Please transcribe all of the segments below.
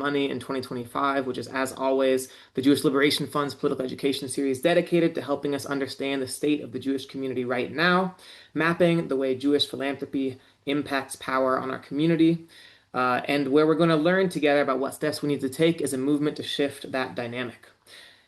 Money in 2025, which is, as always, the Jewish Liberation Fund's political education series dedicated to helping us understand the state of the Jewish community right now, mapping the way Jewish philanthropy impacts power on our community, and where we're going to learn together about what steps we need to take as a movement to shift that dynamic.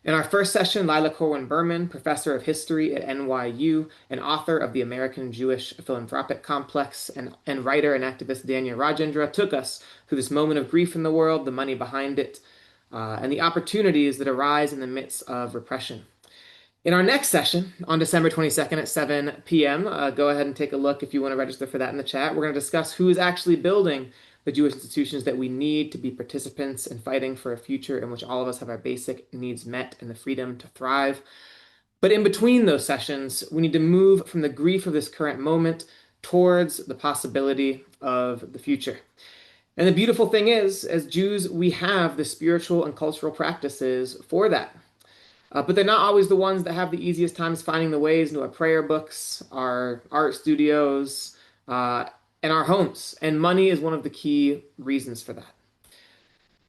In our first session, Lila Corwin Berman, professor of history at NYU and author of the American Jewish Philanthropic Complex, and writer and activist Danya Rajendra, took us through this moment of grief in the world, the money behind it, and the opportunities that arise in the midst of repression. In our next session on December 22nd at 7 p.m., go ahead and take a look if you want to register for that in the chat. We're going to discuss who is actually building the Jewish institutions that we need to be participants in fighting for a future in which all of us have our basic needs met and the freedom to thrive. But in between those sessions, we need to move from the grief of this current moment towards the possibility of the future. And the beautiful thing is, as Jews, we have the spiritual and cultural practices for that. But they're not always the ones that have the easiest times finding the ways into our prayer books, our art studios, and our homes. And money is one of the key reasons for that.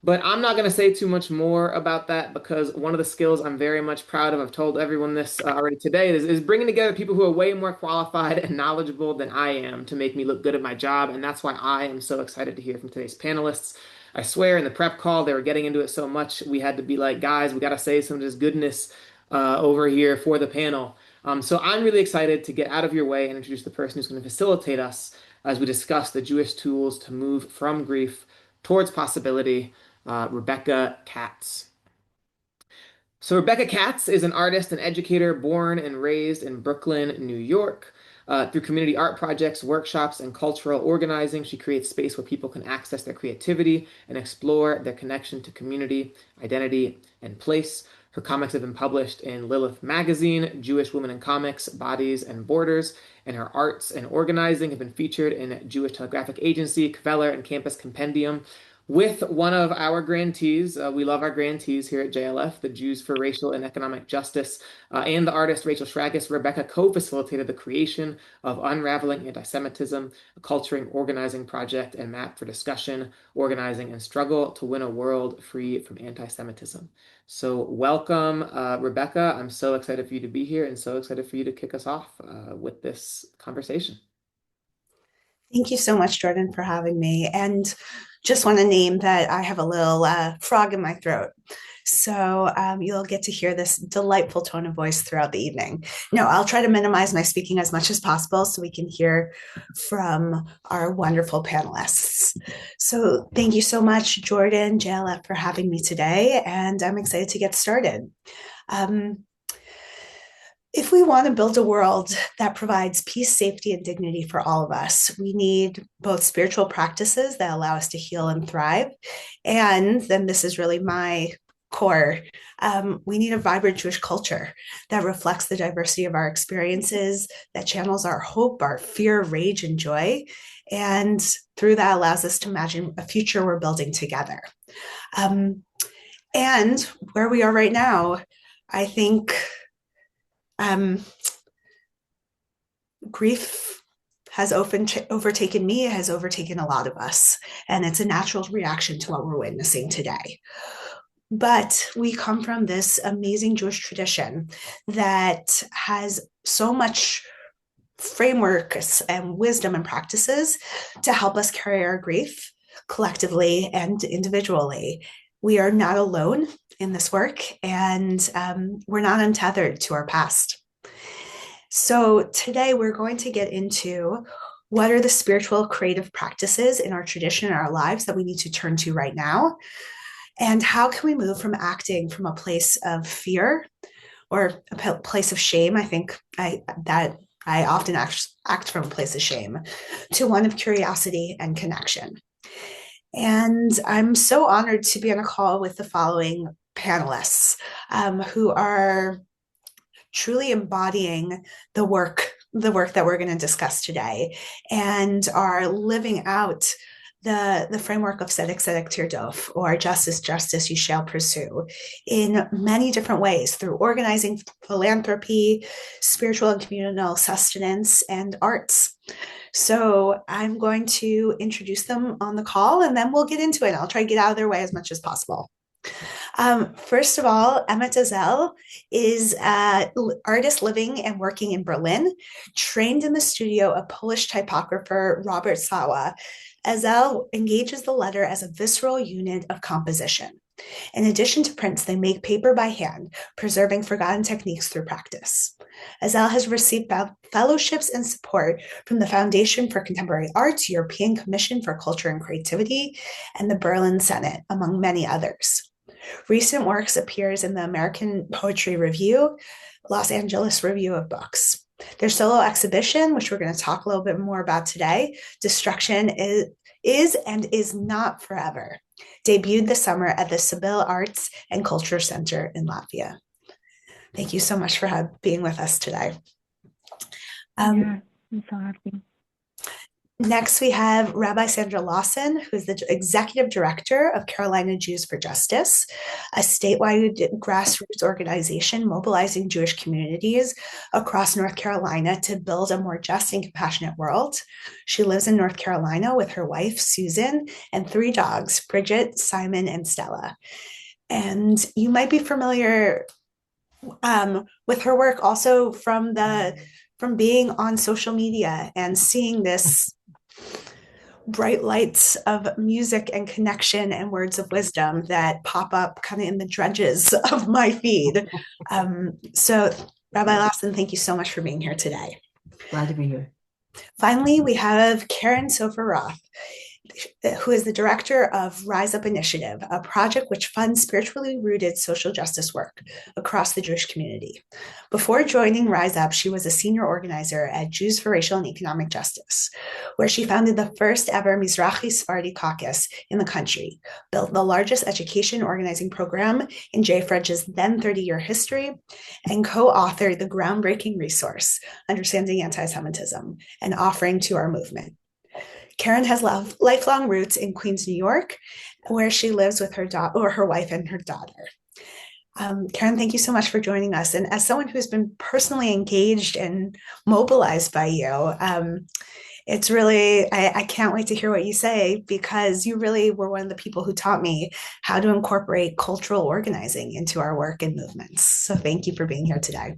But I'm not going to say too much more about that because one of the skills I'm very much proud of, I've told everyone this already today, is bringing together people who are way more qualified and knowledgeable than I am to make me look good at my job. And that's why I am so excited to hear from today's panelists. I swear in the prep call, they were getting into it so much, we had to be like, guys, we got to say some of this goodness over here for the panel. So I'm really excited to get out of your way and introduce the person who's going to facilitate us as we discuss the Jewish tools to move from grief towards possibility, Rebecca Katz. So Rebecca Katz is an artist and educator born and raised in Brooklyn, New York. Through community art projects, workshops, and cultural organizing, she creates space where people can access their creativity and explore their connection to community, identity, and place. Her comics have been published in Lilith Magazine, Jewish Women in Comics, Bodies and Borders, and her arts and organizing have been featured in Jewish Telegraphic Agency, Kveller, and Campus Compendium, with one of our grantees. We love our grantees here at JLF, the Jews for Racial and Economic Justice, and the artist Rachel Schragis. Rebecca co-facilitated the creation of Unraveling Anti-Semitism, a culturing organizing project and map for discussion, organizing, and struggle to win a world free from anti-Semitism. So welcome, Rebecca. I'm so excited for you to be here and so excited for you to kick us off with this conversation. Thank you so much, Jordan, for having me. And just want to name that I have a little frog in my throat. So you'll get to hear this delightful tone of voice throughout the evening. No, I'll try to minimize my speaking as much as possible so we can hear from our wonderful panelists. So thank you so much, Jordan, JLF, for having me today. And I'm excited to get started. If we want to build a world that provides peace, safety, and dignity for all of us, we need both spiritual practices that allow us to heal and thrive. And then this is really my core. We need a vibrant Jewish culture that reflects the diversity of our experiences, that channels our hope, our fear, rage, and joy. And through that allows us to imagine a future we're building together. And where we are right now, I think grief has overtaken me, has overtaken a lot of us, and it's a natural reaction to what we're witnessing today. But we come from this amazing Jewish tradition that has so much frameworks and wisdom and practices to help us carry our grief collectively and individually. We are not alone in this work, and we're not untethered to our past. So today we're going to get into what are the spiritual creative practices in our tradition and our lives that we need to turn to right now, and how can we move from acting from a place of fear or a place of shame. I think I often act from a place of shame to one of curiosity and connection. And I'm so honored to be on a call with the following panelists who are truly embodying the work that we're going to discuss today and are living out the framework of Tzedek Tzedek Tirdof, or justice, justice you shall pursue, in many different ways through organizing, philanthropy, spiritual and communal sustenance, and arts. So I'm going to introduce them on the call and then we'll get into it. I'll try to get out of their way as much as possible. First of all, Emma Dazel is an artist living and working in Berlin, trained in the studio of Polish typographer Robert Sawa. Azel engages the letter as a visceral unit of composition. In addition to prints, they make paper by hand, preserving forgotten techniques through practice. Azel has received fellowships and support from the Foundation for Contemporary Arts, European Commission for Culture and Creativity, and the Berlin Senate, among many others. Recent works appears in the American Poetry Review, Los Angeles Review of Books. Their solo exhibition, which we're going to talk a little bit more about today, Destruction is and is Not Forever, debuted this summer at the Sibyl Arts and Culture Center in Latvia. Thank you so much for being with us today. Yeah, I'm so happy. Next, we have Rabbi Sandra Lawson, who is the Executive Director of Carolina Jews for Justice, a statewide grassroots organization mobilizing Jewish communities across North Carolina to build a more just and compassionate world. She lives in North Carolina with her wife, Susan, and 3 dogs, Bridget, Simon, and Stella. And you might be familiar with her work also from being on social media and seeing this bright lights of music and connection and words of wisdom that pop up kind of in the dredges of my feed. So Rabbi Lawson, thank you so much for being here today. Glad to be here. Finally, we have Karen Sofer Roth, who is the director of Rise Up Initiative, a project which funds spiritually rooted social justice work across the Jewish community. Before joining Rise Up, she was a senior organizer at Jews for Racial and Economic Justice, where she founded the first ever Mizrahi Sephardi caucus in the country, built the largest education organizing program in JFREG's then 30-year history, and co-authored the groundbreaking resource, Understanding Anti-Semitism, an offering to our movement. Karen has lifelong roots in Queens, New York, where she lives with her wife and her daughter. Karen, thank you so much for joining us. And as someone who's been personally engaged and mobilized by you, it's really, I can't wait to hear what you say, because you really were one of the people who taught me how to incorporate cultural organizing into our work and movements. So thank you for being here today.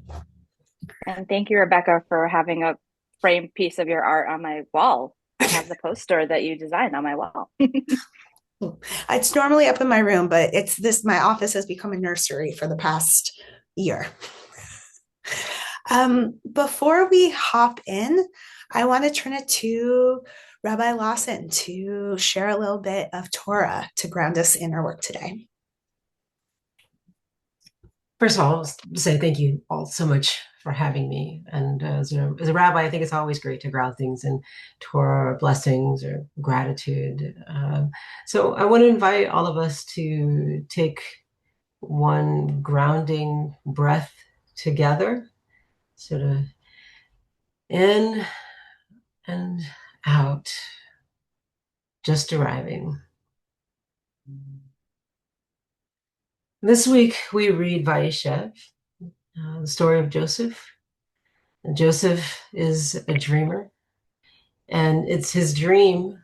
And thank you, Rebecca, for having a framed piece of your art on my wall. I have the poster that you designed on my wall. It's normally up in my room, but my office has become a nursery for the past year. Before we hop in, I want to turn it to Rabbi Lawson to share a little bit of Torah to ground us in our work today. First of all, I'll say thank you all so much for having me. And as a rabbi, I think it's always great to ground things in Torah, blessings, or gratitude. So I want to invite all of us to take one grounding breath together, sort of in and out, just arriving. This week we read Vayeshev, the story of Joseph. And Joseph is a dreamer, and it's his dreams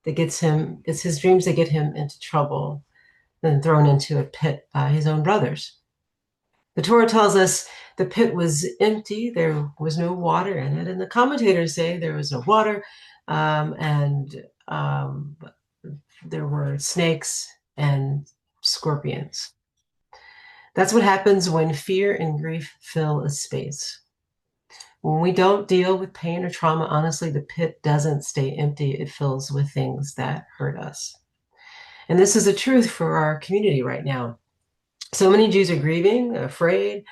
that get him into trouble, then thrown into a pit by his own brothers. The Torah tells us the pit was empty, there was no water in it, and the commentators say there was no water, and there were snakes and scorpions. That's what happens when fear and grief fill a space. When we don't deal with pain or trauma, honestly, the pit doesn't stay empty. It fills with things that hurt us. And this is a truth for our community right now. So many Jews are grieving, afraid,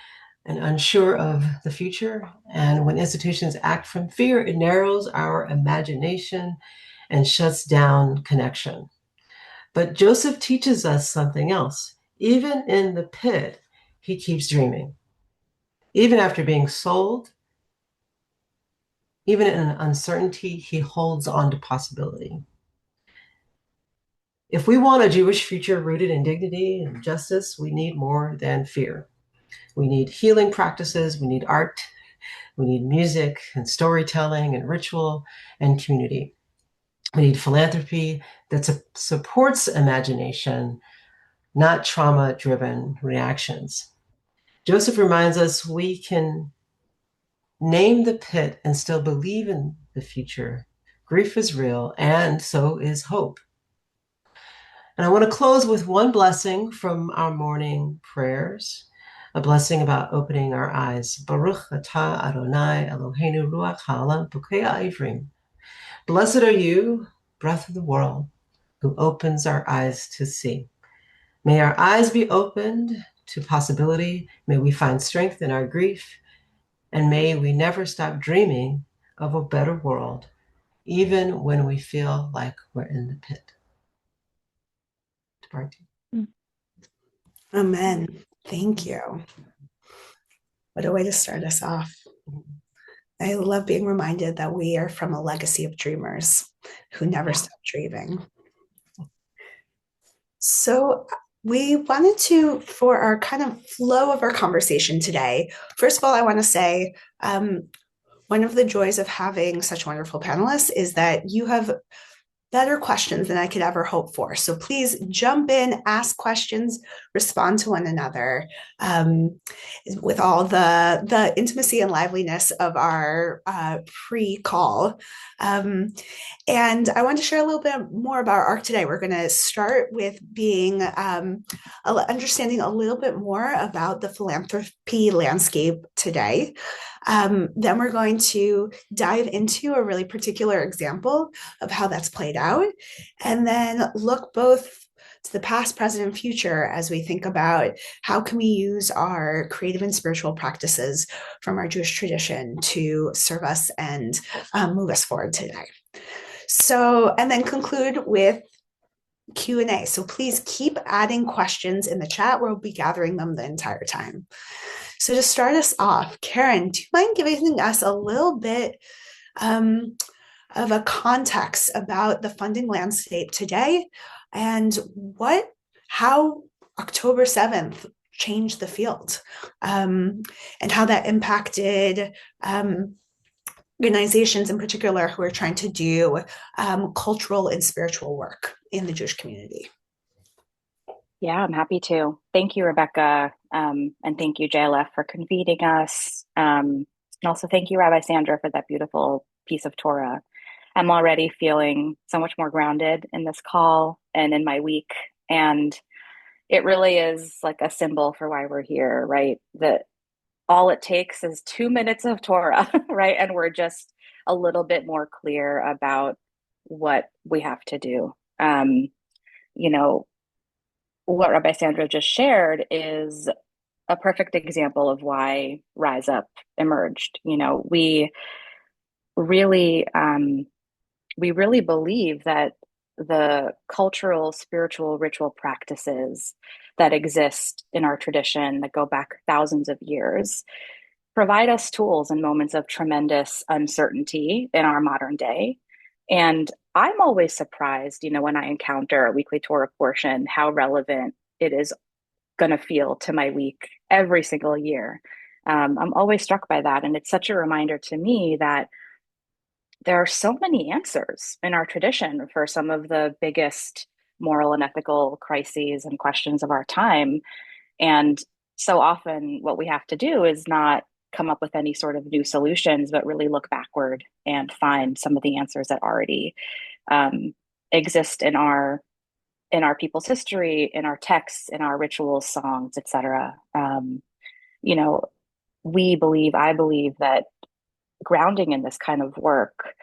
and unsure of the future. And when institutions act from fear, it narrows our imagination and shuts down connection. But Joseph teaches us something else. Even in the pit, he keeps dreaming. Even after being sold, even in uncertainty, he holds on to possibility. If we want a Jewish future rooted in dignity and justice, we need more than fear. We need healing practices, we need art, We need music and storytelling and ritual and community. We need philanthropy that supports imagination, not trauma-driven reactions. Joseph reminds us we can name the pit and still believe in the future. Grief is real, and so is hope. And I want to close with one blessing from our morning prayers, a blessing about opening our eyes. Baruch atah Adonai Eloheinu ruach haolam bokei ha'ivrim. Blessed are you, breath of the world, who opens our eyes to see. May our eyes be opened to possibility. May we find strength in our grief. And may we never stop dreaming of a better world, even when we feel like we're in the pit. Amen. Thank you. What a way to start us off. I love being reminded that we are from a legacy of dreamers who never stop dreaming. So we wanted to, for our kind of flow of our conversation today, first of all, I want to say one of the joys of having such wonderful panelists is that you have better questions than I could ever hope for. So please jump in, ask questions, respond to one another with all the intimacy and liveliness of our pre-call. And I want to share a little bit more about our arc today. We're going to start with being understanding a little bit more about the philanthropy landscape today. Then we're going to dive into a really particular example of how that's played out, and then look both to the past, present, and future as we think about how can we use our creative and spiritual practices from our Jewish tradition to serve us and move us forward today. So, and then conclude with Q&A. So please keep adding questions in the chat. We'll be gathering them the entire time. So to start us off, Karen, do you mind giving us a little bit of a context about the funding landscape today and how October 7th changed the field and how that impacted organizations in particular who are trying to do cultural and spiritual work in the Jewish community? Yeah, I'm happy to. Thank you, Rebecca. And thank you, JLF, for convening us. And also thank you, Rabbi Sandra, for that beautiful piece of Torah. I'm already feeling so much more grounded in this call and in my week. And it really is like a symbol for why we're here, right? That all it takes is 2 minutes of Torah, right? And we're just a little bit more clear about what we have to do. You know, what Rabbi Sandra just shared is a perfect example of why Rise Up emerged. You know, we really believe that the cultural, spiritual, ritual practices that exist in our tradition that go back thousands of years provide us tools in moments of tremendous uncertainty in our modern day. And I'm always surprised, you know, when I encounter a weekly Torah portion, how relevant it is going to feel to my week every single year. I'm always struck by that. And it's such a reminder to me that there are so many answers in our tradition for some of the biggest moral and ethical crises and questions of our time. And so often what we have to do is not come up with any sort of new solutions, but really look backward and find some of the answers that already exist in our people's history, in our texts, in our rituals, songs, etc. You know, I believe that grounding in this kind of work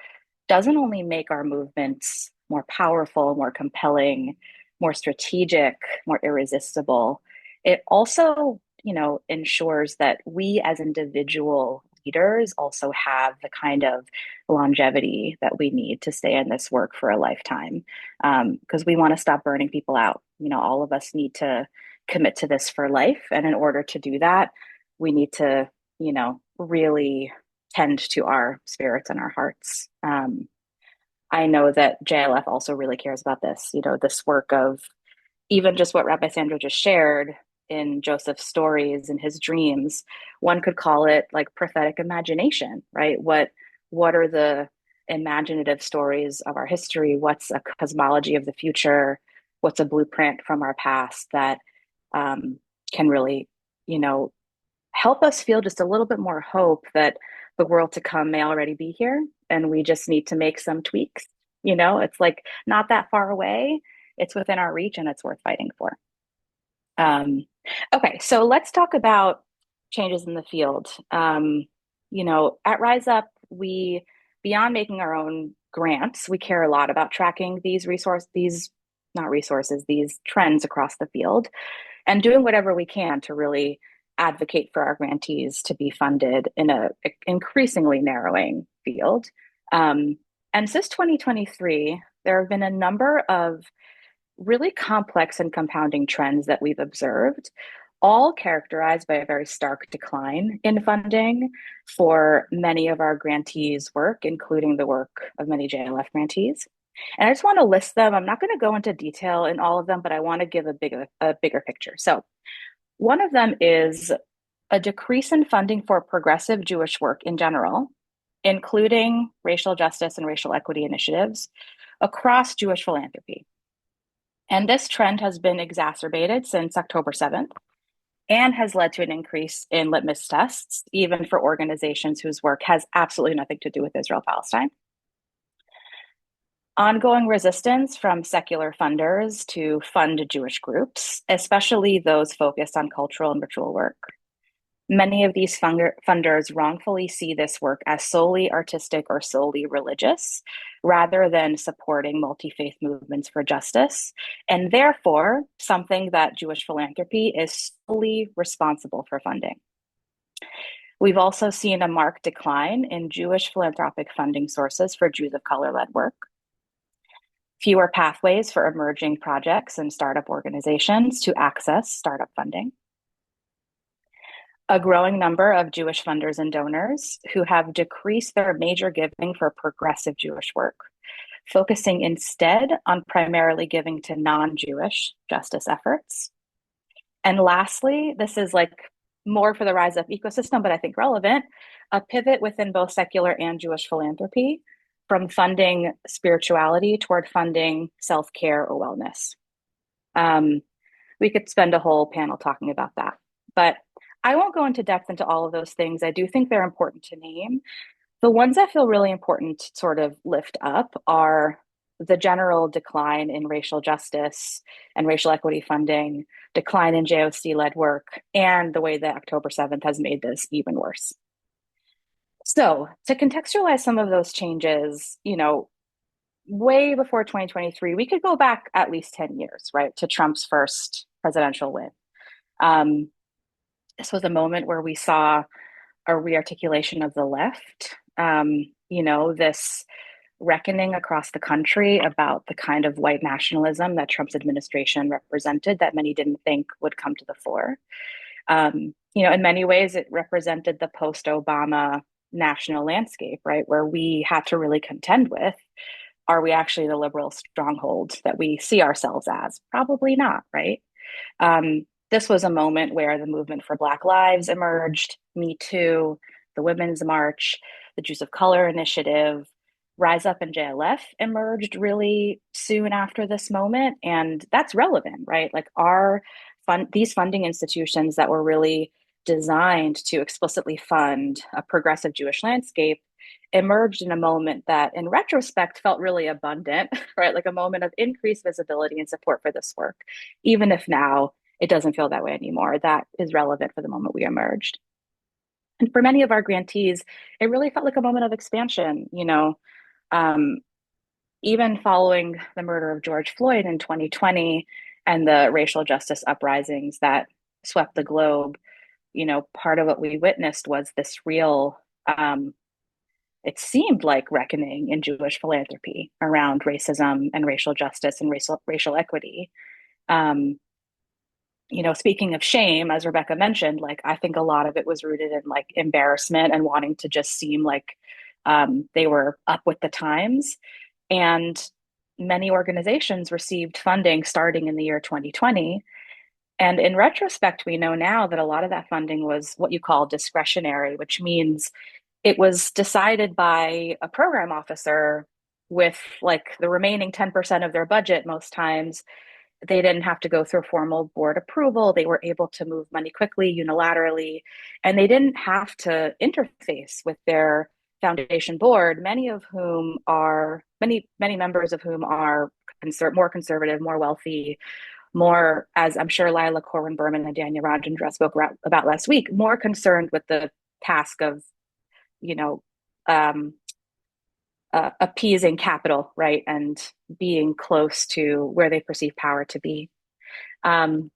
doesn't only make our movements more powerful, more compelling, more strategic, more irresistible. It also, you know, ensures that we as individual leaders also have the kind of longevity that we need to stay in this work for a lifetime. Because we want to stop burning people out. You know, all of us need to commit to this for life. And in order to do that, we need to, you know, really tend to our spirits and our hearts. I know that JLF also really cares about this, you know, this work of even just what Rabbi Sandra just shared in Joseph's stories and his dreams. One could call it like prophetic imagination, right? What are the imaginative stories of our history? What's a cosmology of the future? What's a blueprint from our past that can really, you know, help us feel just a little bit more hope that the world to come may already be here and we just need to make some tweaks. You know, it's like not that far away. It's within our reach and it's worth fighting for. Okay, so let's talk about changes in the field. You know, at Rise Up, we, beyond making our own grants, we care a lot about tracking these these trends across the field and doing whatever we can to really advocate for our grantees to be funded in a increasingly narrowing field. And since 2023, there have been a number of really complex and compounding trends that we've observed, all characterized by a very stark decline in funding for many of our grantees' work, including the work of many JLF grantees. And I just want to list them. I'm not going to go into detail in all of them, but I want to give a bigger picture. So one of them is a decrease in funding for progressive Jewish work in general, including racial justice and racial equity initiatives across Jewish philanthropy. And this trend has been exacerbated since October 7th and has led to an increase in litmus tests, even for organizations whose work has absolutely nothing to do with Israel-Palestine. Ongoing resistance from secular funders to fund Jewish groups, especially those focused on cultural and ritual work. Many of these funders wrongfully see this work as solely artistic or solely religious, rather than supporting multi-faith movements for justice, and therefore something that Jewish philanthropy is solely responsible for funding. We've also seen a marked decline in Jewish philanthropic funding sources for Jews of color-led work, fewer pathways for emerging projects and startup organizations to access startup funding, a growing number of Jewish funders and donors who have decreased their major giving for progressive Jewish work, focusing instead on primarily giving to non-Jewish justice efforts. And lastly, this is like more for the Rise Up ecosystem, but I think relevant, a pivot within both secular and Jewish philanthropy from funding spirituality toward funding self-care or wellness. We could spend a whole panel talking about that, but I won't go into depth into all of those things. I do think they're important to name. The ones that feel really important to sort of lift up are the general decline in racial justice and racial equity funding, decline in JOC-led work, and the way that October 7th has made this even worse. So to contextualize some of those changes, you know, way before 2023, we could go back at least 10 years, right, to Trump's first presidential win. This was a moment where we saw a rearticulation of the left, you know, this reckoning across the country about the kind of white nationalism that Trump's administration represented that many didn't think would come to the fore. You know, in many ways, it represented the post-Obama national landscape, right, where we had to really contend with, are we actually the liberal stronghold that we see ourselves as? Probably not, right? This was a moment where the movement for Black Lives emerged, Me Too, the Women's March, the Jews of Color Initiative, Rise Up and JLF emerged really soon after this moment. And that's relevant, right? Like these funding institutions that were really designed to explicitly fund a progressive Jewish landscape emerged in a moment that in retrospect felt really abundant, right? Like a moment of increased visibility and support for this work, even if now it doesn't feel that way anymore. That is relevant for the moment we emerged. And for many of our grantees, it really felt like a moment of expansion, you know, even following the murder of George Floyd in 2020 and the racial justice uprisings that swept the globe, you know, part of what we witnessed was this real, it seemed like reckoning in Jewish philanthropy around racism and racial justice and racial equity. You know, speaking of shame, as Rebecca mentioned, like I think a lot of it was rooted in like embarrassment and wanting to just seem like they were up with the times. And many organizations received funding starting in the year 2020. And in retrospect, we know now that a lot of that funding was what you call discretionary, which means it was decided by a program officer with like the remaining 10% of their budget most times. They didn't have to go through formal board approval. They were able to move money quickly, unilaterally, and they didn't have to interface with their foundation board, many members of whom are more conservative, more wealthy, more, as I'm sure Lila Corwin Berman and Daniel Rajendra spoke about last week, more concerned with the task of, you know, um, appeasing capital, right, and being close to where they perceive power to be. Um,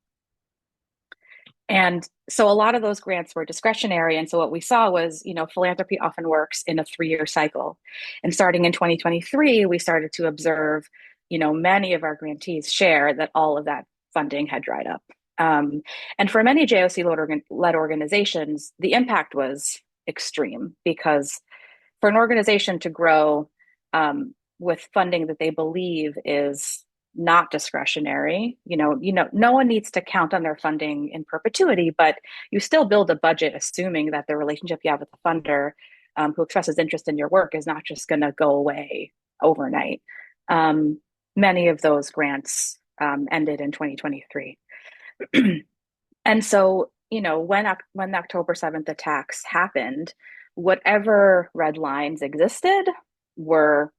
and so a lot of those grants were discretionary. And so what we saw was, philanthropy often works in a 3-year cycle. And starting in 2023, we started to observe, many of our grantees share that all of that funding had dried up. And for many JOC-led organizations, the impact was extreme because for an organization to grow with funding that they believe is not discretionary, no one needs to count on their funding in perpetuity, but you still build a budget assuming that the relationship you have with the funder who expresses interest in your work is not just going to go away overnight. Many of those grants ended in 2023. And so, when the October 7th attacks happened, whatever red lines existed were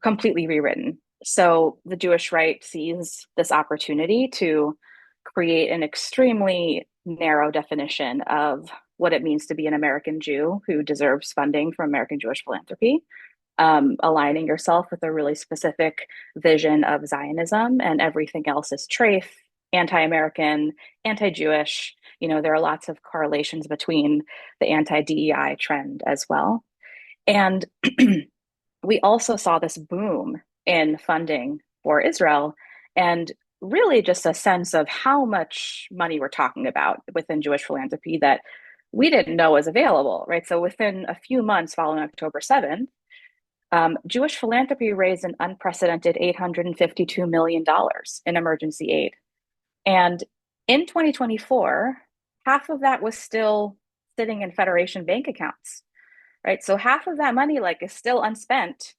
completely rewritten. So the Jewish right sees this opportunity to create an extremely narrow definition of what it means to be an American Jew who deserves funding from American Jewish philanthropy, aligning yourself with a really specific vision of Zionism, and everything else is trafe, anti-American, anti-Jewish. There are lots of correlations between the anti-DEI trend as well. And we also saw this boom in funding for Israel, and really just a sense of how much money we're talking about within Jewish philanthropy that we didn't know was available, right? So within a few months following October 7th, Jewish philanthropy raised an unprecedented $852 million in emergency aid. And in 2024, half of that was still sitting in Federation bank accounts, right? So half of that money is still unspent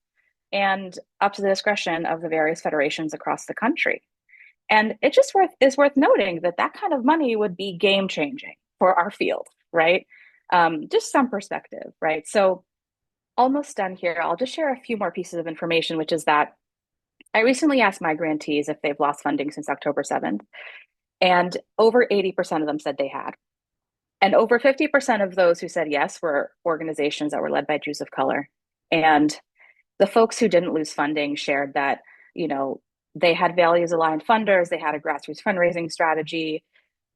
and up to the discretion of the various federations across the country. And it just is worth noting that kind of money would be game changing for our field, right? Just some perspective, right? So almost done here. I'll just share a few more pieces of information, which is that I recently asked my grantees if they've lost funding since October 7th, and over 80% of them said they had. And over 50% of those who said yes were organizations that were led by Jews of color. And the folks who didn't lose funding shared that, they had values aligned funders, they had a grassroots fundraising strategy,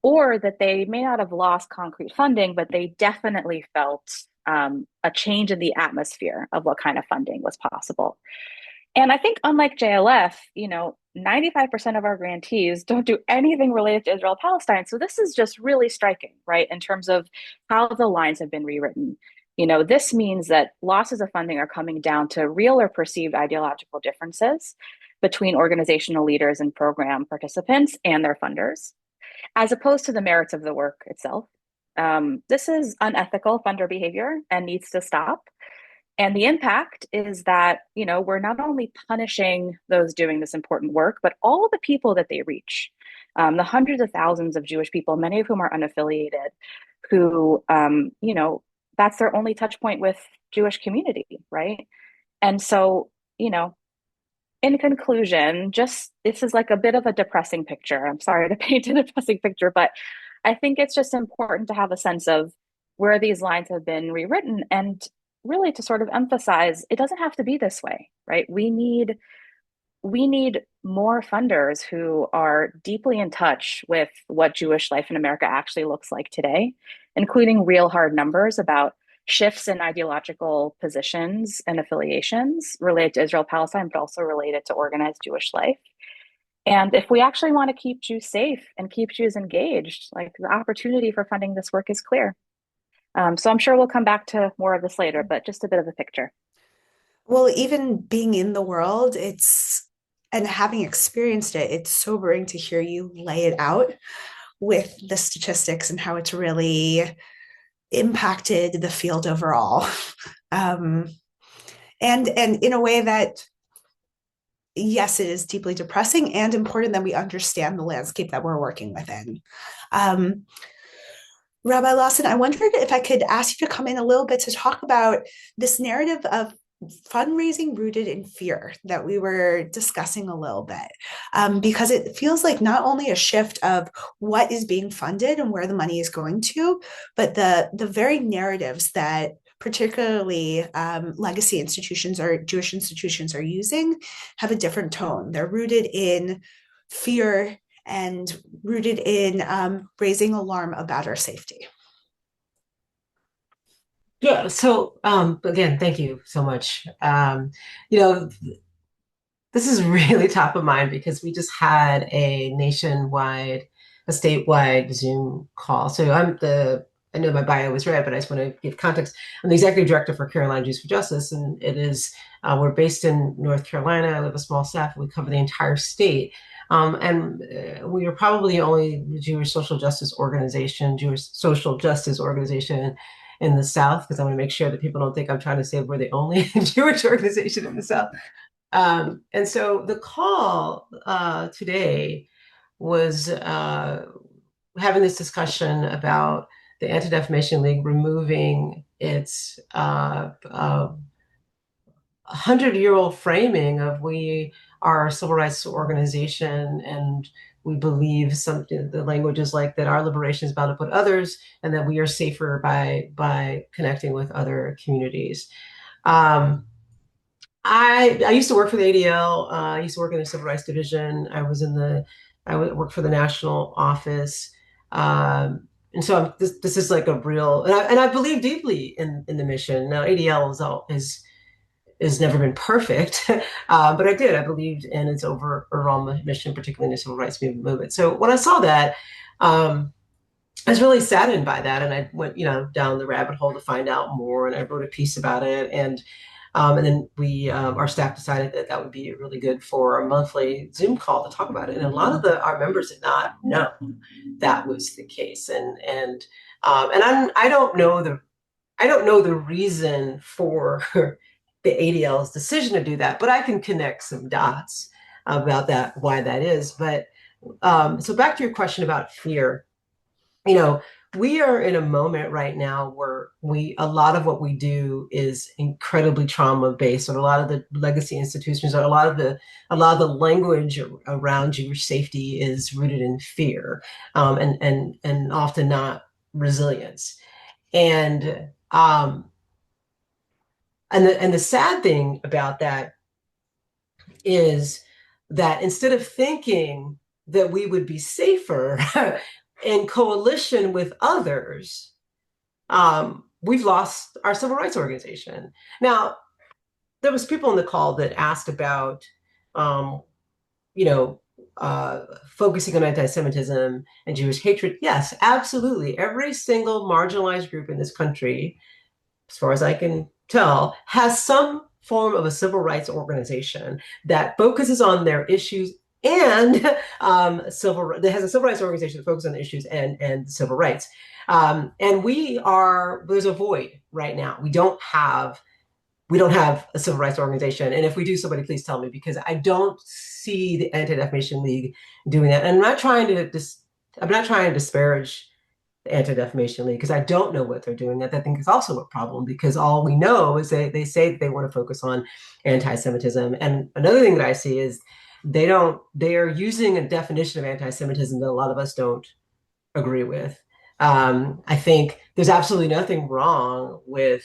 or that they may not have lost concrete funding, but they definitely felt a change in the atmosphere of what kind of funding was possible. And I think unlike JLF, 95% of our grantees don't do anything related to Israel Palestine. So this is just really striking, right? In terms of how the lines have been rewritten. This means that losses of funding are coming down to real or perceived ideological differences between organizational leaders and program participants and their funders, as opposed to the merits of the work itself. This is unethical funder behavior and needs to stop. And the impact is that, we're not only punishing those doing this important work, but all of the people that they reach, the hundreds of thousands of Jewish people, many of whom are unaffiliated, who, that's their only touch point with Jewish community, right? And so, in conclusion, this is like a bit of a depressing picture. I'm sorry to paint a depressing picture, but I think it's just important to have a sense of where these lines have been rewritten, and really to sort of emphasize it doesn't have to be this way, right? We need more funders who are deeply in touch with what Jewish life in America actually looks like today, including real hard numbers about shifts in ideological positions and affiliations related to Israel Palestine, but also related to organized Jewish life. And if we actually want to keep Jews safe and keep Jews engaged, the opportunity for funding this work is clear. So I'm sure we'll come back to more of this later, but just a bit of a picture. Well, even being in the world, it's And having experienced it, it's sobering to hear you lay it out with the statistics and how it's really impacted the field overall. And in a way that, yes, it is deeply depressing and important that we understand the landscape that we're working within. Rabbi Lawson, I wondered if I could ask you to come in a little bit to talk about this narrative of fundraising rooted in fear that we were discussing a little bit, because it feels like not only a shift of what is being funded and where the money is going to, but the very narratives that particularly legacy institutions or Jewish institutions are using have a different tone. They're rooted in fear and rooted in raising alarm about our safety. Yeah. So again, thank you so much. You know, this is really top of mind because we just had a statewide Zoom call. So I know my bio was read, but I just want to give context. I'm the executive director for Carolina Jews for Justice, and we're based in North Carolina. We have a small staff. We cover the entire state. And we are probably the only Jewish social justice organization in the South, because I want to make sure that people don't think I'm trying to say we're the only Jewish organization in the South. And so the call today was having this discussion about the Anti-Defamation League removing its 100-year-old framing of we are a civil rights organization and we believe something, the language is like that our liberation is about to put others and that we are safer by connecting with other communities. I used to work for the ADL. I used to work in the Civil Rights Division. I worked for the national office. And so this is like a real, and I believe deeply in the mission. Now ADL has never been perfect, but I believed in its overall mission, particularly in the civil rights movement. So when I saw that, I was really saddened by that, and I went, down the rabbit hole to find out more, and I wrote a piece about it, and then our staff decided that would be really good for a monthly Zoom call to talk about it. And a lot of our members did not know that was the case, and I don't know the reason for the ADL's decision to do that, but I can connect some dots about that, why that is. But so back to your question about fear, we are in a moment right now where a lot of what we do is incredibly trauma based, or a lot of the legacy institutions, or a lot of the language around Jewish safety is rooted in fear, and often not resilience. And the sad thing about that is that instead of thinking that we would be safer in coalition with others, we've lost our civil rights organization. Now, there was people on the call that asked about, focusing on anti-Semitism and Jewish hatred. Yes, absolutely. Every single marginalized group in this country, as far as I can tell, has some form of a civil rights organization that focuses on their issues and that has a civil rights organization that focuses on the issues and civil rights. And there's a void right now. We don't have a civil rights organization. And if we do, somebody please tell me, because I don't see the Anti-Defamation League doing that. And I'm not trying to disparage the Anti-Defamation League, because I don't know what they're doing. That I think is also a problem, because all we know is they say that they want to focus on anti-Semitism. And another thing that I see is they are using a definition of anti-Semitism that a lot of us don't agree with. I think there's absolutely nothing wrong with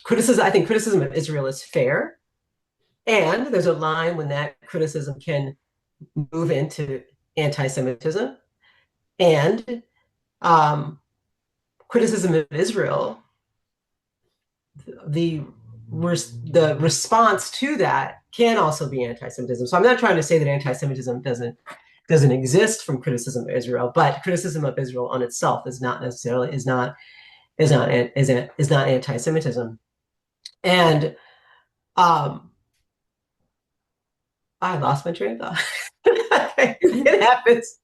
criticism. I think criticism of Israel is fair. And there's a line when that criticism can move into anti-Semitism. And criticism of Israel, the response to that can also be anti-Semitism. So I'm not trying to say that anti-Semitism doesn't exist from criticism of Israel, but criticism of Israel on itself is not anti-Semitism. And I lost my train of thought. It happens.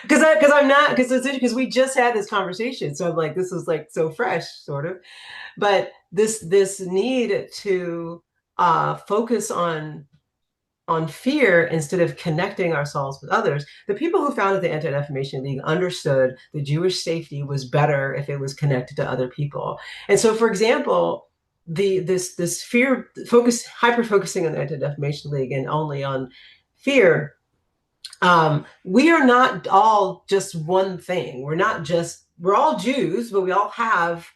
Because we just had this conversation. So I'm like, this is like so fresh, sort of. But this need to focus on fear instead of connecting ourselves with others. The people who founded the Anti-Defamation League understood that Jewish safety was better if it was connected to other people. And so, for example, this fear focus, hyper focusing on the Anti-Defamation League and only on fear. We are not all just one thing. We're all Jews, but we all have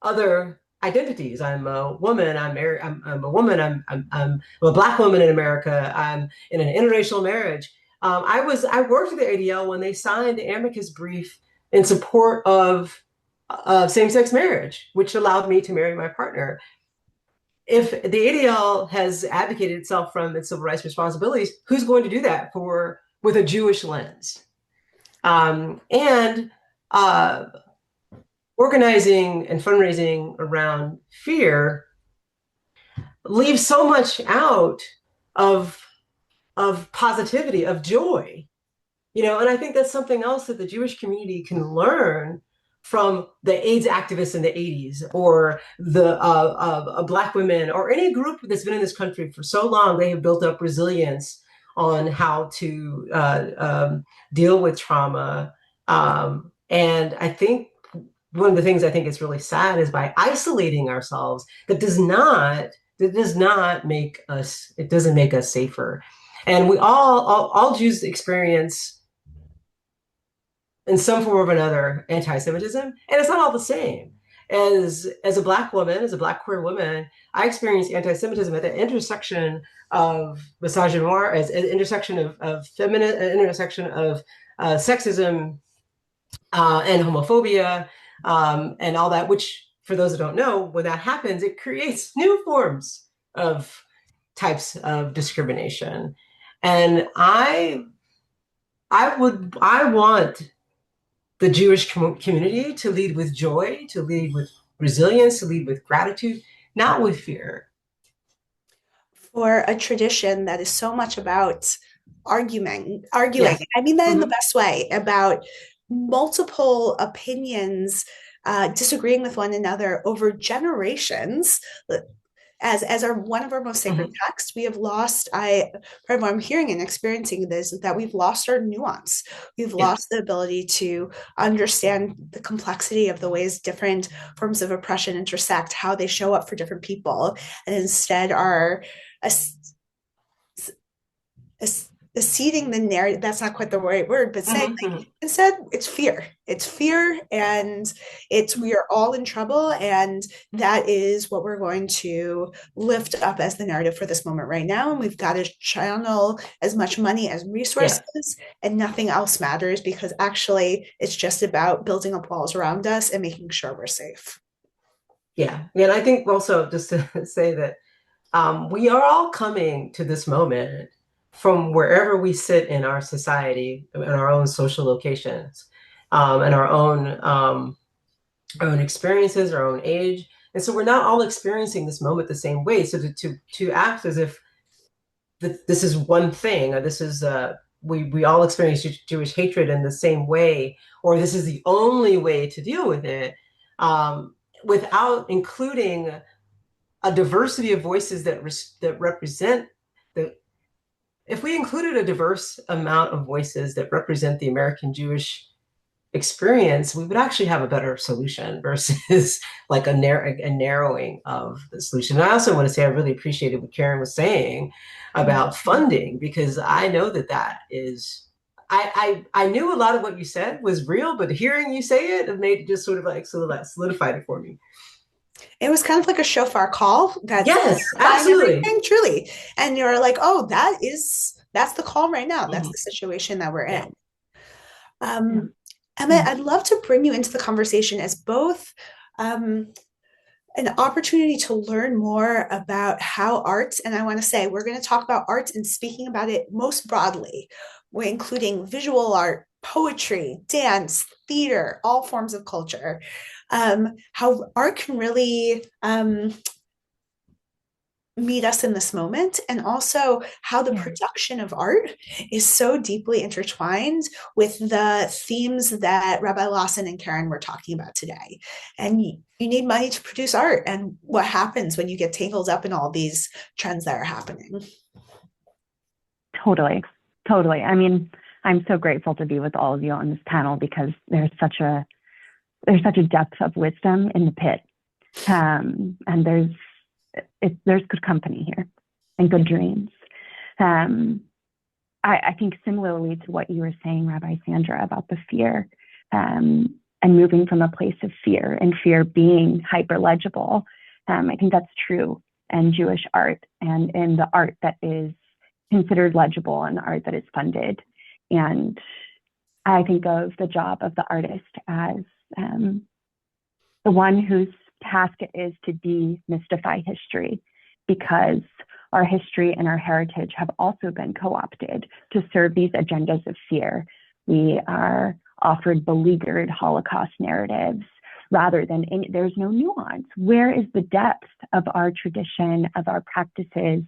other identities. I'm a woman. I'm married. I'm a woman. I'm a Black woman in America. I'm in an interracial marriage. I worked with the ADL when they signed the amicus brief in support of same-sex marriage, which allowed me to marry my partner. If the ADL has advocated itself from its civil rights responsibilities, who's going to do that with a Jewish lens? And organizing and fundraising around fear leaves so much out of positivity, of joy, and I think that's something else that the Jewish community can learn from the AIDS activists in the 80s, or the Black women, or any group that's been in this country for so long. They have built up resilience on how to deal with trauma. And I think one of the things I think is really sad is by isolating ourselves, that does not make us, it doesn't make us safer. And we all Jews experience in some form or another anti-Semitism, and it's not all the same. As a Black woman, as a Black queer woman, I experienced anti-Semitism at the intersection of misogynoir, as an intersection of feminine, an intersection of sexism and homophobia, and all that, which, for those who don't know, when that happens, it creates new forms of types of discrimination. And I want the Jewish community to lead with joy, to lead with resilience, to lead with gratitude, not with fear. For a tradition that is so much about arguing. Yes. I mean that in the best way, about multiple opinions disagreeing with one another over generations. As one of our most sacred texts, we have lost. Part of what I'm hearing and experiencing this is that we've lost our nuance. We've lost the ability to understand the complexity of the ways different forms of oppression intersect, how they show up for different people, and instead are acceding the narrative. That's not quite the right word, but saying instead it's fear. It's fear, and we are all in trouble, and that is what we're going to lift up as the narrative for this moment right now. And we've got to channel as much money as resources, and nothing else matters, because actually it's just about building up walls around us and making sure we're safe. Yeah, and I think also, just to say that we are all coming to this moment from wherever we sit in our society, in our own social locations, and our own experiences, our own age. And so we're not all experiencing this moment the same way. So to act as if this is one thing, or this is we all experience Jewish hatred in the same way, or this is the only way to deal with it, without including a diversity of voices that represent if we included a diverse amount of voices that represent the American Jewish experience, we would actually have a better solution versus like a narrowing of the solution. And I also want to say I really appreciated what Karen was saying about funding, because I know that is, I knew a lot of what you said was real, but hearing you say it made it just sort of like solidified it for me. It was kind of like a shofar call. Yes, absolutely. Truly. And you're like, oh, that's the call right now. That's the situation that we're in. Emma, I'd love to bring you into the conversation as both an opportunity to learn more about how arts, and I want to say we're going to talk about arts and speaking about it most broadly, including visual art, poetry, dance, theater, all forms of culture, how art can really meet us in this moment, and also how the Yeah. production of art is so deeply intertwined with the themes that Rabbi Lawson and Karen were talking about today. And you need money to produce art, and what happens when you get tangled up in all these trends that are happening. Totally. Totally. I mean, I'm so grateful to be with all of you on this panel because there's such a depth of wisdom in the pit. And there's good company here and good dreams. I think similarly to what you were saying, Rabbi Sandra, about the fear and moving from a place of fear, and fear being hyper legible. I think that's true in Jewish art and in the art that is considered legible and the art that is funded. And I think of the job of the artist as the one whose task it is to demystify history, because our history and our heritage have also been co-opted to serve these agendas of fear. We are offered beleaguered Holocaust narratives rather than there's no nuance. Where is the depth of our tradition, of our practices,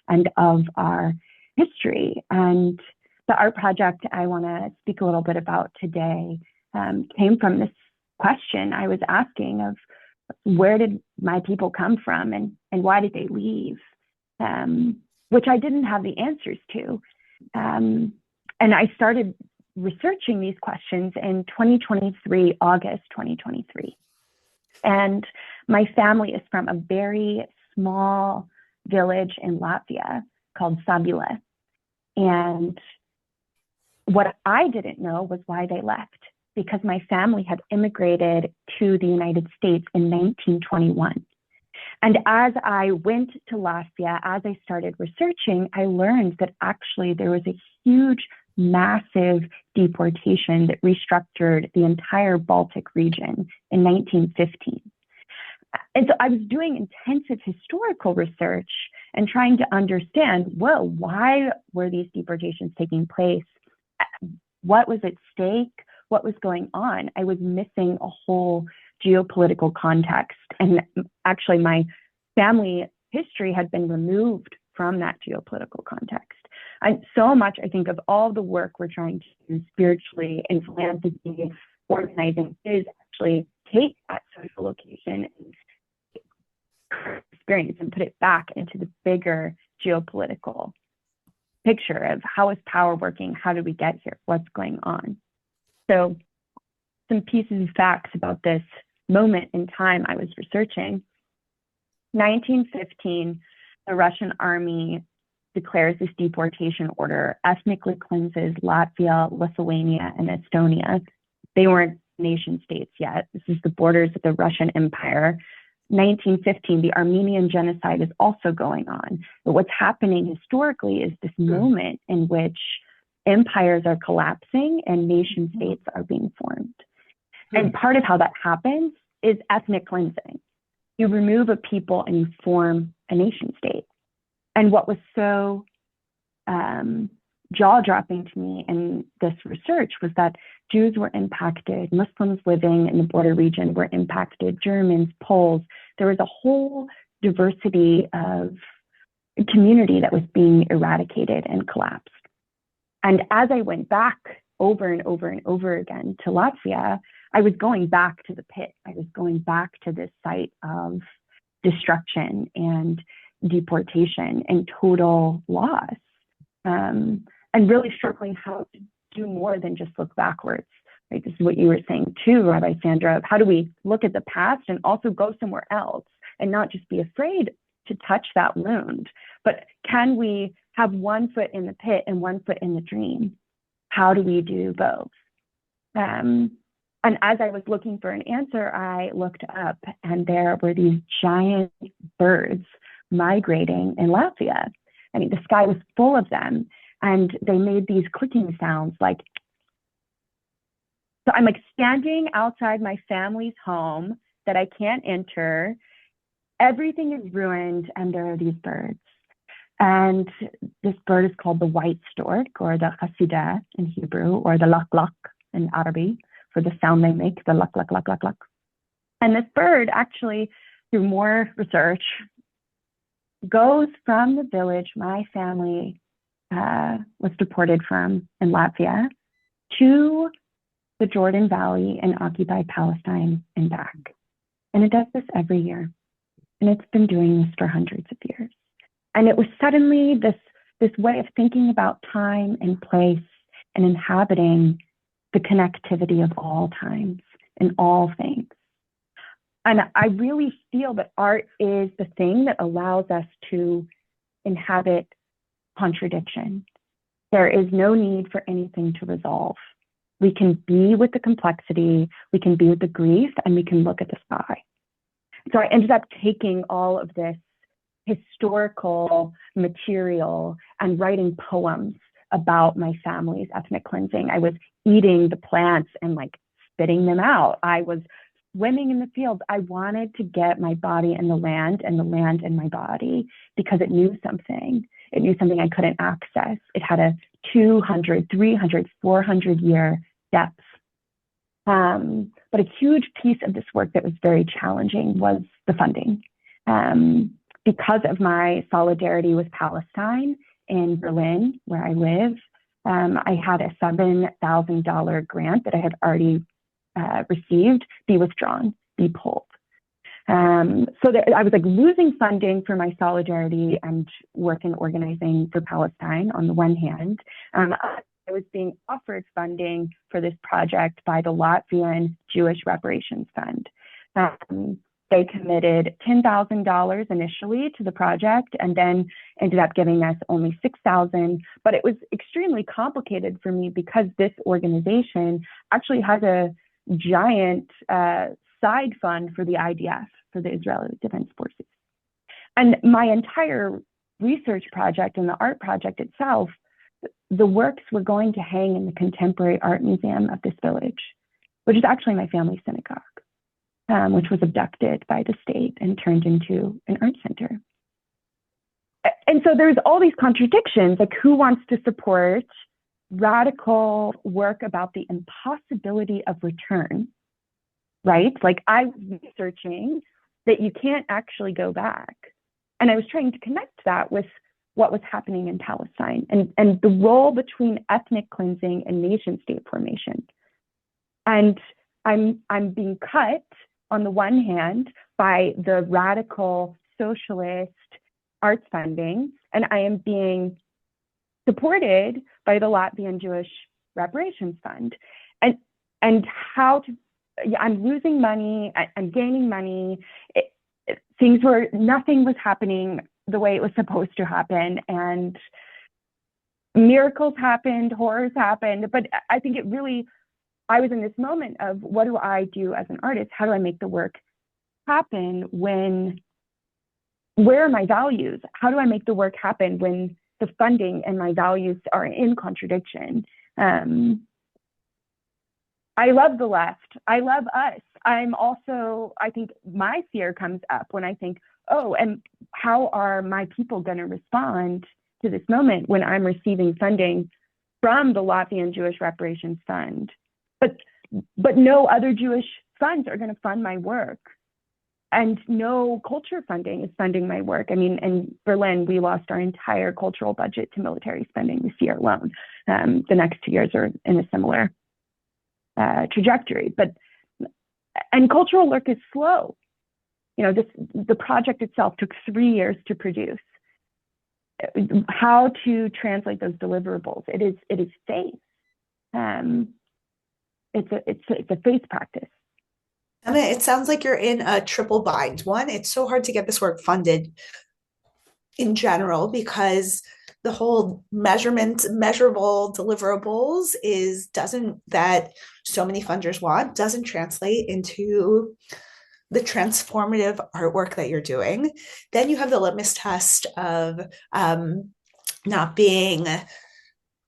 and of our history? And the art project I want to speak a little bit about today came from this question I was asking of where did my people come from, and why did they leave? Which I didn't have the answers to. And I started researching these questions in 2023, August 2023. And my family is from a very small village in Latvia called Sabile. And what I didn't know was why they left, because my family had immigrated to the United States in 1921. And as I went to Latvia, as I started researching, I learned that actually there was a huge, massive deportation that restructured the entire Baltic region in 1915. And so I was doing intensive historical research and trying to understand, well, why were these deportations taking place? What was at stake? What was going on? I was missing a whole geopolitical context. And actually my family history had been removed from that geopolitical context. And so much, I think, of all the work we're trying to do spiritually in philanthropy, organizing, is actually take that social location and experience and put it back into the bigger geopolitical picture of how is power working? How did we get here? What's going on? So some pieces of facts about this moment in time I was researching. 1915, the Russian army declares this deportation order, ethnically cleanses Latvia, Lithuania, and Estonia. They weren't nation states yet. This is the borders of the Russian Empire. 1915, the Armenian genocide is also going on. But what's happening historically is this moment in which empires are collapsing and nation states are being formed. And part of how that happens is ethnic cleansing. You remove a people and you form a nation state. And what was so jaw-dropping to me in this research was that Jews were impacted, Muslims living in the border region were impacted, Germans, Poles. There was a whole diversity of community that was being eradicated and collapsed. And as I went back over and over and over again to Latvia, I was going back to the pit. I was going back to this site of destruction and deportation and total loss. And really struggling how to do more than just look backwards. Right? This is what you were saying too, Rabbi Sandra, of how do we look at the past and also go somewhere else and not just be afraid to touch that wound, but can we have one foot in the pit and one foot in the dream? How do we do both? And as I was looking for an answer, I looked up and there were these giant birds migrating in Latvia. I mean, the sky was full of them and they made these clicking sounds like, so I'm like standing outside my family's home that I can't enter. Everything is ruined and there are these birds. And this bird is called the white stork, or the chasidah in Hebrew, or the lak-lak in Arabic, for the sound they make, the lak-lak-lak-lak-lak. And this bird actually, through more research, goes from the village my family was deported from in Latvia to the Jordan Valley and occupied Palestine and back. And it does this every year. And it's been doing this for hundreds of years. And it was suddenly this way of thinking about time and place and inhabiting the connectivity of all times and all things. And I really feel that art is the thing that allows us to inhabit contradiction. There is no need for anything to resolve. We can be with the complexity, we can be with the grief, and we can look at the sky. So I ended up taking all of this historical material and writing poems about my family's ethnic cleansing. I was eating the plants and like spitting them out. I was swimming in the fields. I wanted to get my body in the land and the land in my body because it knew something. It knew something I couldn't access. It had a 200, 300, 400 year depth. But a huge piece of this work that was very challenging was the funding. Because of my solidarity with Palestine in Berlin, where I live, I had a $7,000 grant that I had already received be withdrawn, be pulled. So that I was like losing funding for my solidarity and work in organizing for Palestine on the one hand. I was being offered funding for this project by the Latvian Jewish Reparations Fund. They committed $10,000 initially to the project and then ended up giving us only $6,000. But it was extremely complicated for me because this organization actually has a giant side fund for the IDF, for the Israeli Defense Forces. And my entire research project and the art project itself, the works were going to hang in the Contemporary Art Museum of this village, which is actually my family's synagogue, which was abducted by the state and turned into an art center. And so there's all these contradictions, like who wants to support radical work about the impossibility of return, right? Like I was researching that you can't actually go back. And I was trying to connect that with what was happening in Palestine and the role between ethnic cleansing and nation state formation. And I'm being cut on the one hand by the radical socialist arts funding, and I am being supported by the Latvian Jewish Reparations Fund. And how to, I'm losing money, I'm gaining money. Things were, nothing was happening the way it was supposed to happen. And miracles happened, horrors happened. But I think it really, I was in this moment of what do I do as an artist? How do I make the work happen when, where are my values? How do I make the work happen when the funding and my values are in contradiction? I love the left. I love us. I'm also, I think my fear comes up when I think, oh, and how are my people going to respond to this moment when I'm receiving funding from the Latvian Jewish Reparations Fund, but no other Jewish funds are going to fund my work, and no culture funding is funding my work. I mean, in Berlin, we lost our entire cultural budget to military spending this year alone. The next 2 years are in a similar trajectory, and cultural work is slow. You know, the project itself took 3 years to produce. How to translate those deliverables? It is faith. It's a faith practice. Emma, it sounds like you're in a triple bind. One, it's so hard to get this work funded in general because the whole measurable deliverables that so many funders want doesn't translate into the transformative artwork that you're doing. Then you have the litmus test of not being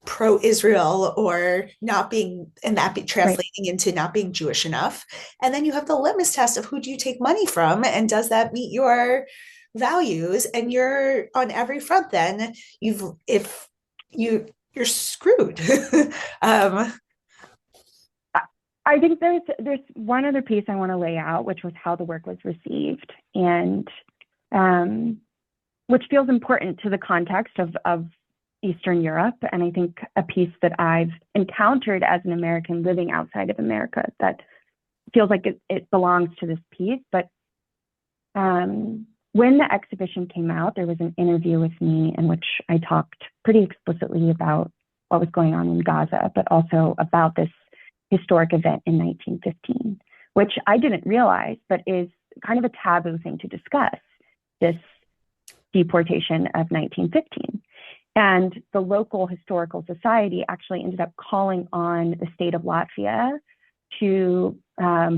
pro-Israel or not being, and that be translating into not being Jewish enough. And then you have the litmus test of who do you take money from and does that meet your values? And you're on every front then you're screwed. I think there's one other piece I want to lay out, which was how the work was received. And which feels important to the context of Eastern Europe. And I think a piece that I've encountered as an American living outside of America that feels like it belongs to this piece. But when the exhibition came out, there was an interview with me in which I talked pretty explicitly about what was going on in Gaza, but also about this historic event in 1915, which I didn't realize, but is kind of a taboo thing to discuss, this deportation of 1915. And the local historical society actually ended up calling on the state of Latvia to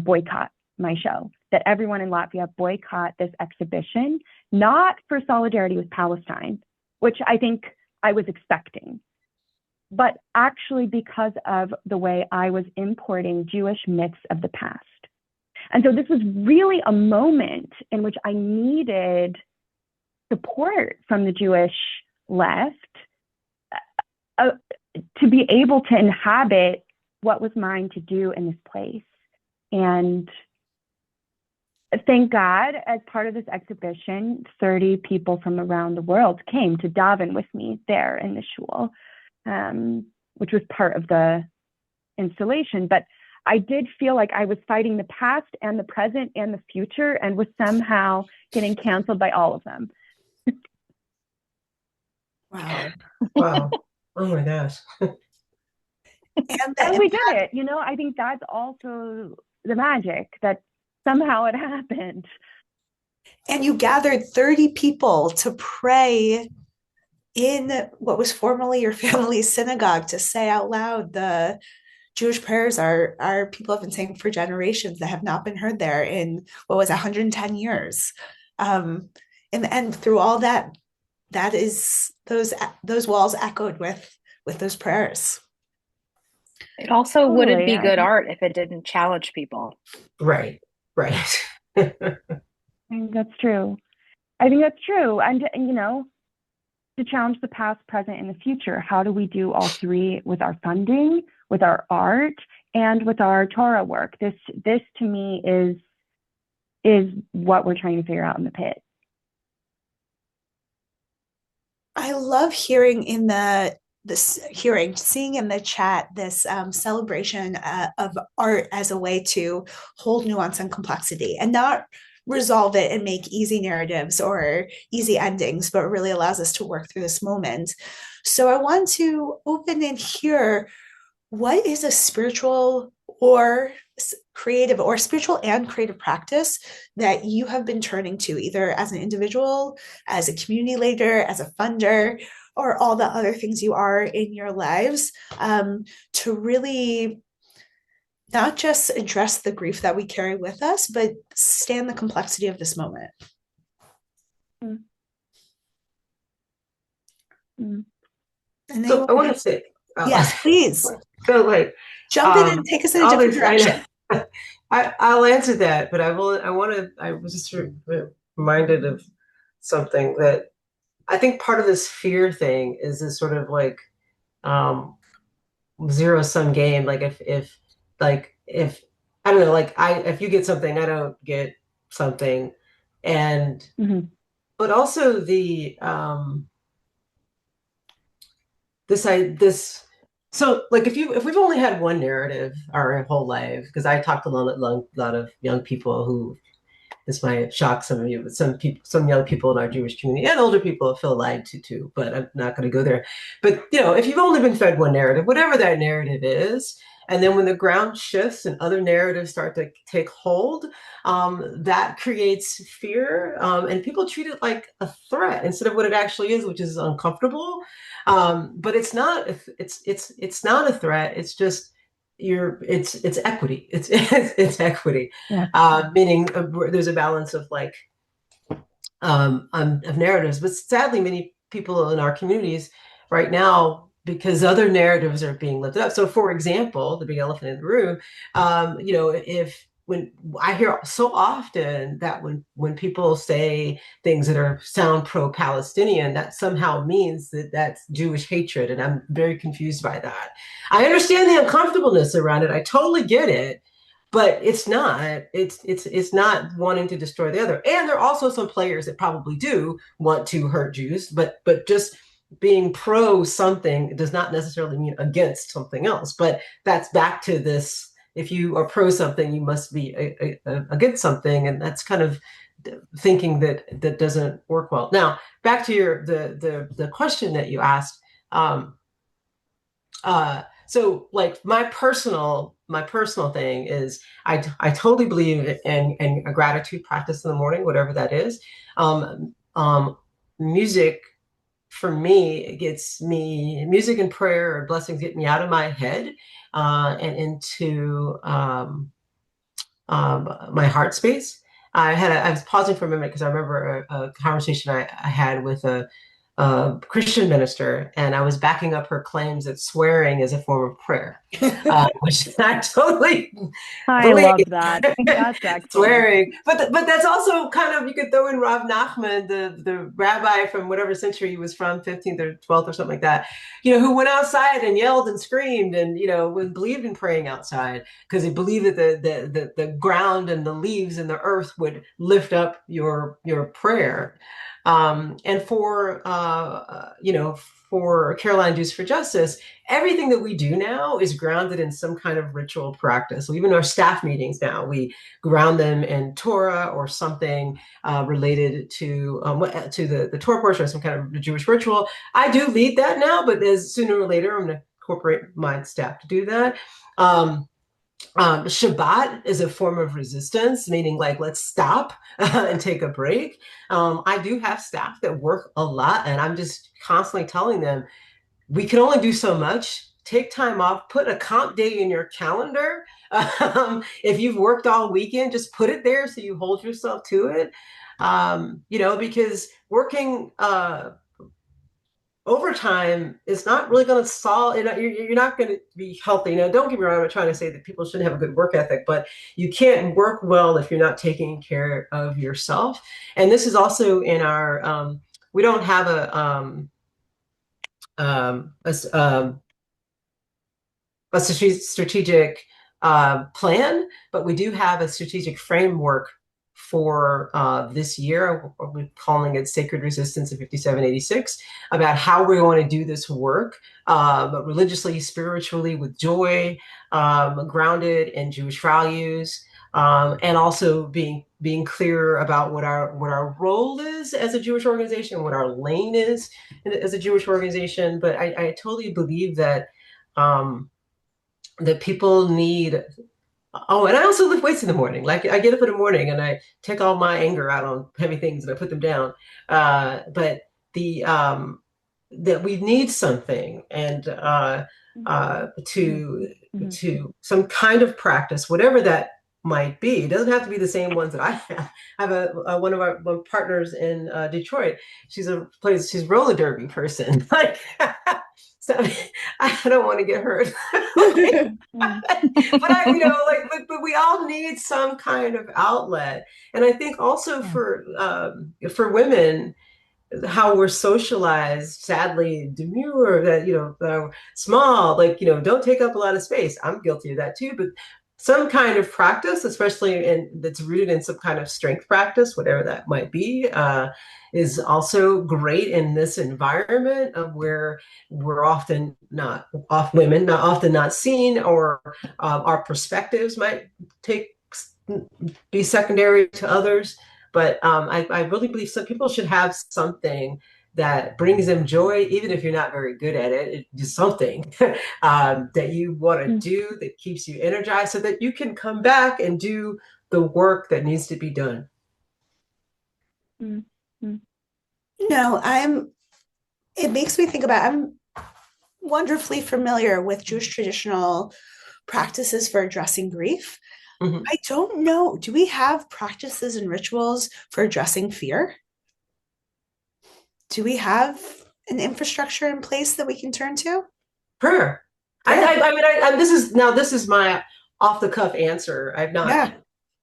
boycott my show, that everyone in Latvia boycott this exhibition, not for solidarity with Palestine, which I think I was expecting, but actually because of the way I was importing Jewish myths of the past. And so this was really a moment in which I needed support from the Jewish left to be able to inhabit what was mine to do in this place. And thank God, as part of this exhibition, 30 people from around the world came to daven with me there in the shul, which was part of the installation. But I did feel like I was fighting the past and the present and the future and was somehow getting canceled by all of them. Wow. Wow. Oh my gosh. And we did it. You know, I think that's also the magic, that somehow it happened. And you gathered 30 people to pray in what was formerly your family's synagogue, to say out loud the Jewish prayers our people have been saying for generations that have not been heard there in what was 110 years. And through all that, that is those walls echoed with those prayers. It also Totally, wouldn't be good art if it didn't challenge people. Right. I think that's true. And you know, to challenge the past, present, and the future, how do we do all three with our funding, with our art, and with our Torah work? This to me is what we're trying to figure out in the pit. I love hearing seeing in the chat this celebration of art as a way to hold nuance and complexity and not resolve it and make easy narratives or easy endings, but really allows us to work through this moment. So I want to open in here, what is a spiritual or creative or spiritual and creative practice that you have been turning to, either as an individual, as a community leader, as a funder, or all the other things you are in your lives, to really not just address the grief that we carry with us, but stand the complexity of this moment? And so I want to say, yes, please. So like, jump in and take us in a different direction. I'll answer that, but I was just reminded of something that I think part of this fear thing is this sort of like zero sum game. Like if I don't know, like if you get something, I don't get something, and but also the this. So, like, if we've only had one narrative our whole life, because I talked to a lot of young people who, this might shock some of you, but some young people in our Jewish community and older people feel lied to too. But I'm not going to go there. But you know, if you've only been fed one narrative, whatever that narrative is, and then when the ground shifts and other narratives start to take hold, that creates fear, and people treat it like a threat instead of what it actually is, which is uncomfortable. But it's not. It's not a threat. It's just it's equity. It's equity. Yeah. Meaning there's a balance of like of narratives. But sadly, many people in our communities right now, because other narratives are being lifted up. So, for example, the big elephant in the room, you know, when I hear so often that when people say things that sound pro-Palestinian, that somehow means that that's Jewish hatred, and I'm very confused by that. I understand the uncomfortableness around it. I totally get it. but it's not. It's not wanting to destroy the other. And there are also some players that probably do want to hurt Jews, but just being pro something does not necessarily mean against something else. But that's back to this: if you are pro something, you must be against something, and that's kind of thinking that doesn't work well. Now, back to the question that you asked. So like my personal thing is I totally believe in a gratitude practice in the morning, whatever that is. Music for me, it gets me, music and prayer or blessings get me out of my head and into my heart space. I was pausing for a minute because I remember a conversation I had with a Christian minister, and I was backing up her claims that swearing is a form of prayer, which I totally I believe. love that. That's excellent. Swearing, but that's also kind of, you could throw in Rav Nachman, the rabbi from whatever century he was from, 15th or 12th or something like that, who went outside and yelled and screamed and believed in praying outside because he believed that the ground and the leaves and the earth would lift up your prayer. And for Caroline Jews for Justice, everything that we do now is grounded in some kind of ritual practice. So even our staff meetings now, we ground them in Torah or something related to the Torah portion or some kind of Jewish ritual. I do lead that now, but as sooner or later, I'm going to incorporate my staff to do that. Shabbat is a form of resistance, meaning like, let's stop and take a break. I do have staff that work a lot, and I'm just constantly telling them, we can only do so much. Take time off, put a comp day in your calendar. If you've worked all weekend, just put it there so you hold yourself to it. Because working overtime is not really going to solve. You're not going to be healthy. Don't get me wrong. I'm not trying to say that people shouldn't have a good work ethic, but you can't work well if you're not taking care of yourself. And this is also in our. We don't have a strategic plan, but we do have a strategic framework for this year. We're calling it Sacred Resistance of 5786, about how we're going to do this work, religiously, spiritually, with joy, grounded in Jewish values, and also being clear about what our role is as a Jewish organization, what our lane is as a Jewish organization. But I totally believe that that people need. Oh, and I also lift weights in the morning. Like, I get up in the morning and I take all my anger out on heavy things and I put them down. But that we need something, and to some kind of practice, whatever that might be. It doesn't have to be the same ones that I have. I have one of our partners in Detroit. She's roller derby person. Like, so I don't want to get hurt. But we all need some kind of outlet. And I think also for women, how we're socialized, sadly, demure, that, small, don't take up a lot of space. I'm guilty of that too, but some kind of practice, especially that's rooted in some kind of strength practice, whatever that might be, is also great in this environment of where we're often not seen, or our perspectives might be secondary to others. But I really believe some people should have something that brings them joy, even if you're not very good at it. It's something that you want to do that keeps you energized, so that you can come back and do the work that needs to be done. It makes me think about, I'm wonderfully familiar with Jewish traditional practices for addressing grief. Mm-hmm. I don't know, do we have practices and rituals for addressing fear? Do we have an infrastructure in place that we can turn to? Prayer. I this is my off the cuff answer. I've not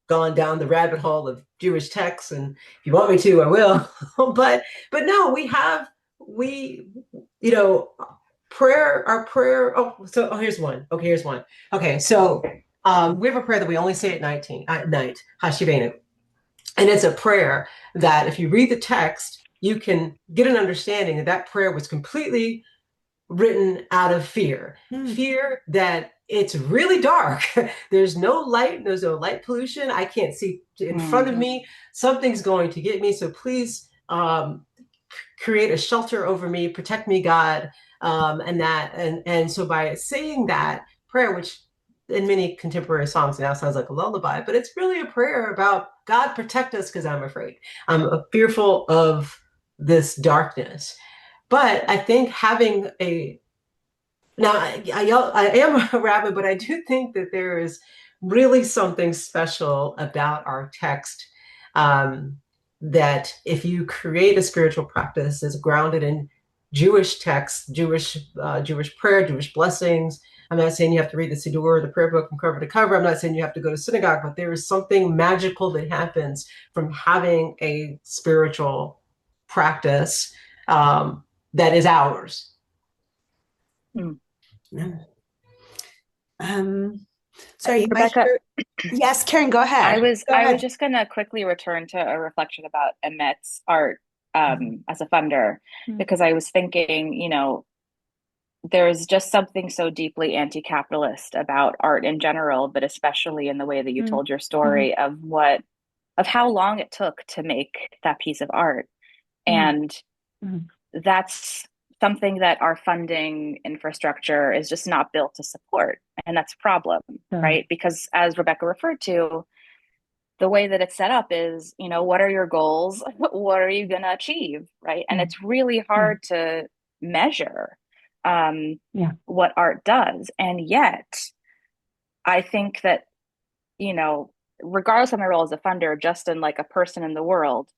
gone down the rabbit hole of Jewish texts, and if you want me to, I will. but no, prayer. Our prayer. Here's one. Okay, so We have a prayer that we only say at night, Hashivenu. And it's a prayer that if you read the text, you can get an understanding that that prayer was completely written out of fear. Fear that it's really dark. There's no light. There's no light pollution. I can't see in front of me. Something's going to get me. So please create a shelter over me. Protect me, God. And so by saying that prayer, which in many contemporary songs now sounds like a lullaby, but it's really a prayer about God, protect us because I'm afraid. I'm fearful of this darkness. But I think having I am a rabbi, but I do think that there is really something special about our text, that if you create a spiritual practice that's grounded in Jewish texts, Jewish prayer, Jewish blessings. I'm not saying you have to read the Siddur, the prayer book from cover to cover. I'm not saying you have to go to synagogue, but there is something magical that happens from having a spiritual practice that is ours. Sorry, Rebecca. Yes, Karen, go ahead. I was just going to quickly return to a reflection about Emet's art as a funder, because I was thinking, you know, there's just something so deeply anti-capitalist about art in general, but especially in the way that you told your story of how long it took to make that piece of art. And that's something that our funding infrastructure is just not built to support. And that's a problem, right? Because as Rebecca referred to, the way that it's set up is, you know, what are your goals? What are you going to achieve, right? And it's really hard to measure what art does. And yet, I think that, you know, regardless of my role as a funder, just in like a person in the world,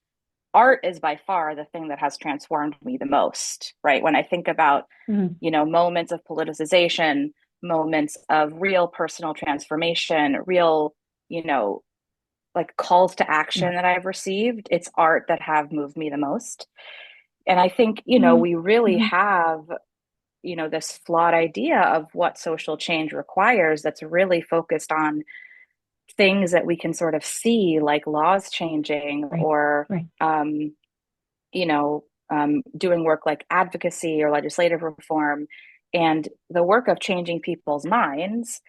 art is by far the thing that has transformed me the most, right? When I think about, you know, moments of politicization, moments of real personal transformation, real, you know, like calls to action that I've received, it's art that have moved me the most. And I think, you know, we really have, you know, this flawed idea of what social change requires that's really focused on things that we can sort of see, like laws changing or, you know, doing work like advocacy or legislative reform. And the work of changing people's minds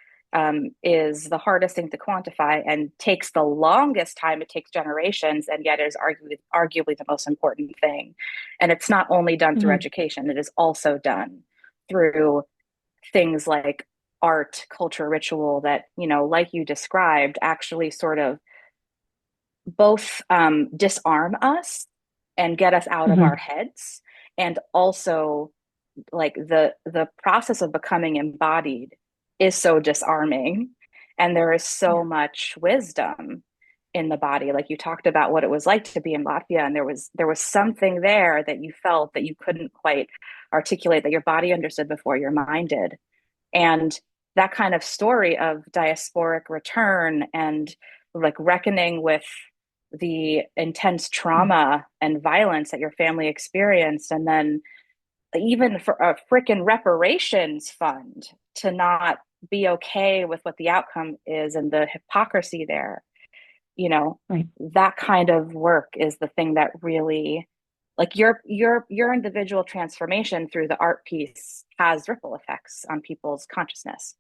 is the hardest thing to quantify and takes the longest time. It takes generations, and yet is arguably the most important thing. And it's not only done through education, it is also done through things like art, culture, ritual that, you know, like you described, actually sort of both disarm us and get us out of our heads, and also like the process of becoming embodied is so disarming, and there is so much wisdom in the body. Like you talked about what it was like to be in Latvia, and there was something there that you felt that you couldn't quite articulate, that your body understood before your mind did. And that kind of story of diasporic return and like reckoning with the intense trauma and violence that your family experienced, and then even for a freaking reparations fund to not be okay with what the outcome is and the hypocrisy there, you know, that kind of work is the thing that really, like your individual transformation through the art piece has ripple effects on people's consciousness.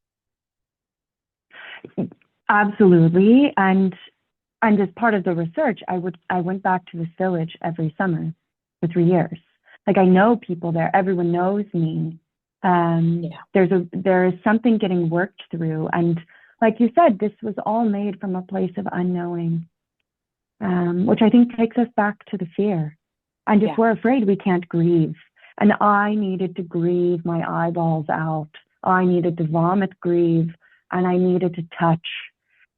Absolutely. And as part of the research, I went back to this village every summer for 3 years. Like I know people there, everyone knows me. There is something getting worked through. And like you said, this was all made from a place of unknowing, which I think takes us back to the fear. And if we're afraid, we can't grieve. And I needed to grieve my eyeballs out. I needed to vomit grieve, and I needed to touch.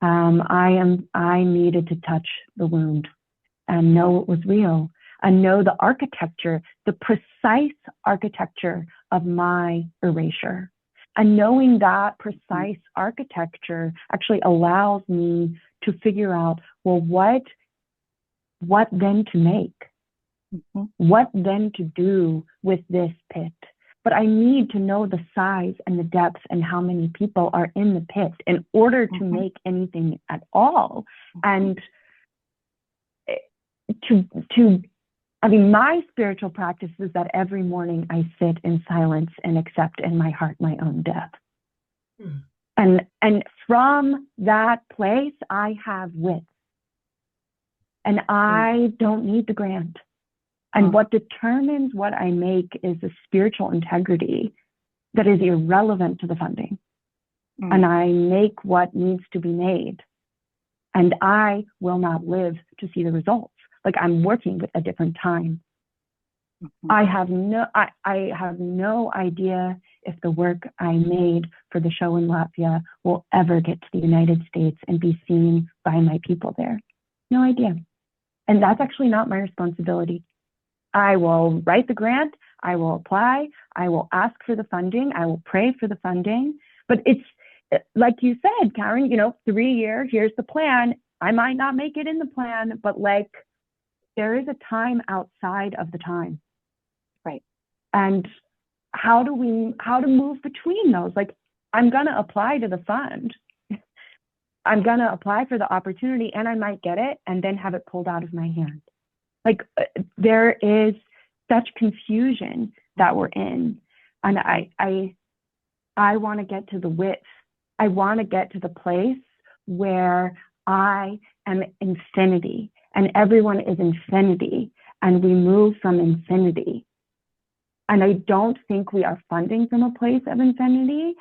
I needed to touch the wound and know it was real, and know the architecture, the precise architecture of my erasure. And knowing that precise architecture actually allows me to figure out, well, what then to make? What then to do with this pit? but I need to know the size and the depth and how many people are in the pit in order to make anything at all. And I mean, my spiritual practice is that every morning I sit in silence and accept in my heart my own death. And from that place, I have width. And I don't need the grant. And what determines what I make is a spiritual integrity that is irrelevant to the funding. And I make what needs to be made. And I will not live to see the results. Like, I'm working with a different time. I have no idea if the work I made for the show in Latvia will ever get to the United States and be seen by my people there. No idea. And that's actually not my responsibility. I will write the grant, I will apply, I will ask for the funding, I will pray for the funding. But it's like you said, Karen, 3 year, here's the plan. I might not make it in the plan, but like, there is a time outside of the time. Right. And how to move between those? Like, I'm going to apply to the fund. I'm going to apply for the opportunity, and I might get it and then have it pulled out of my hand. Like, there is such confusion that we're in. And I want to get to the width. I want to get to the place where I am infinity and everyone is infinity, and we move from infinity. And I don't think we are funding from a place of infinity.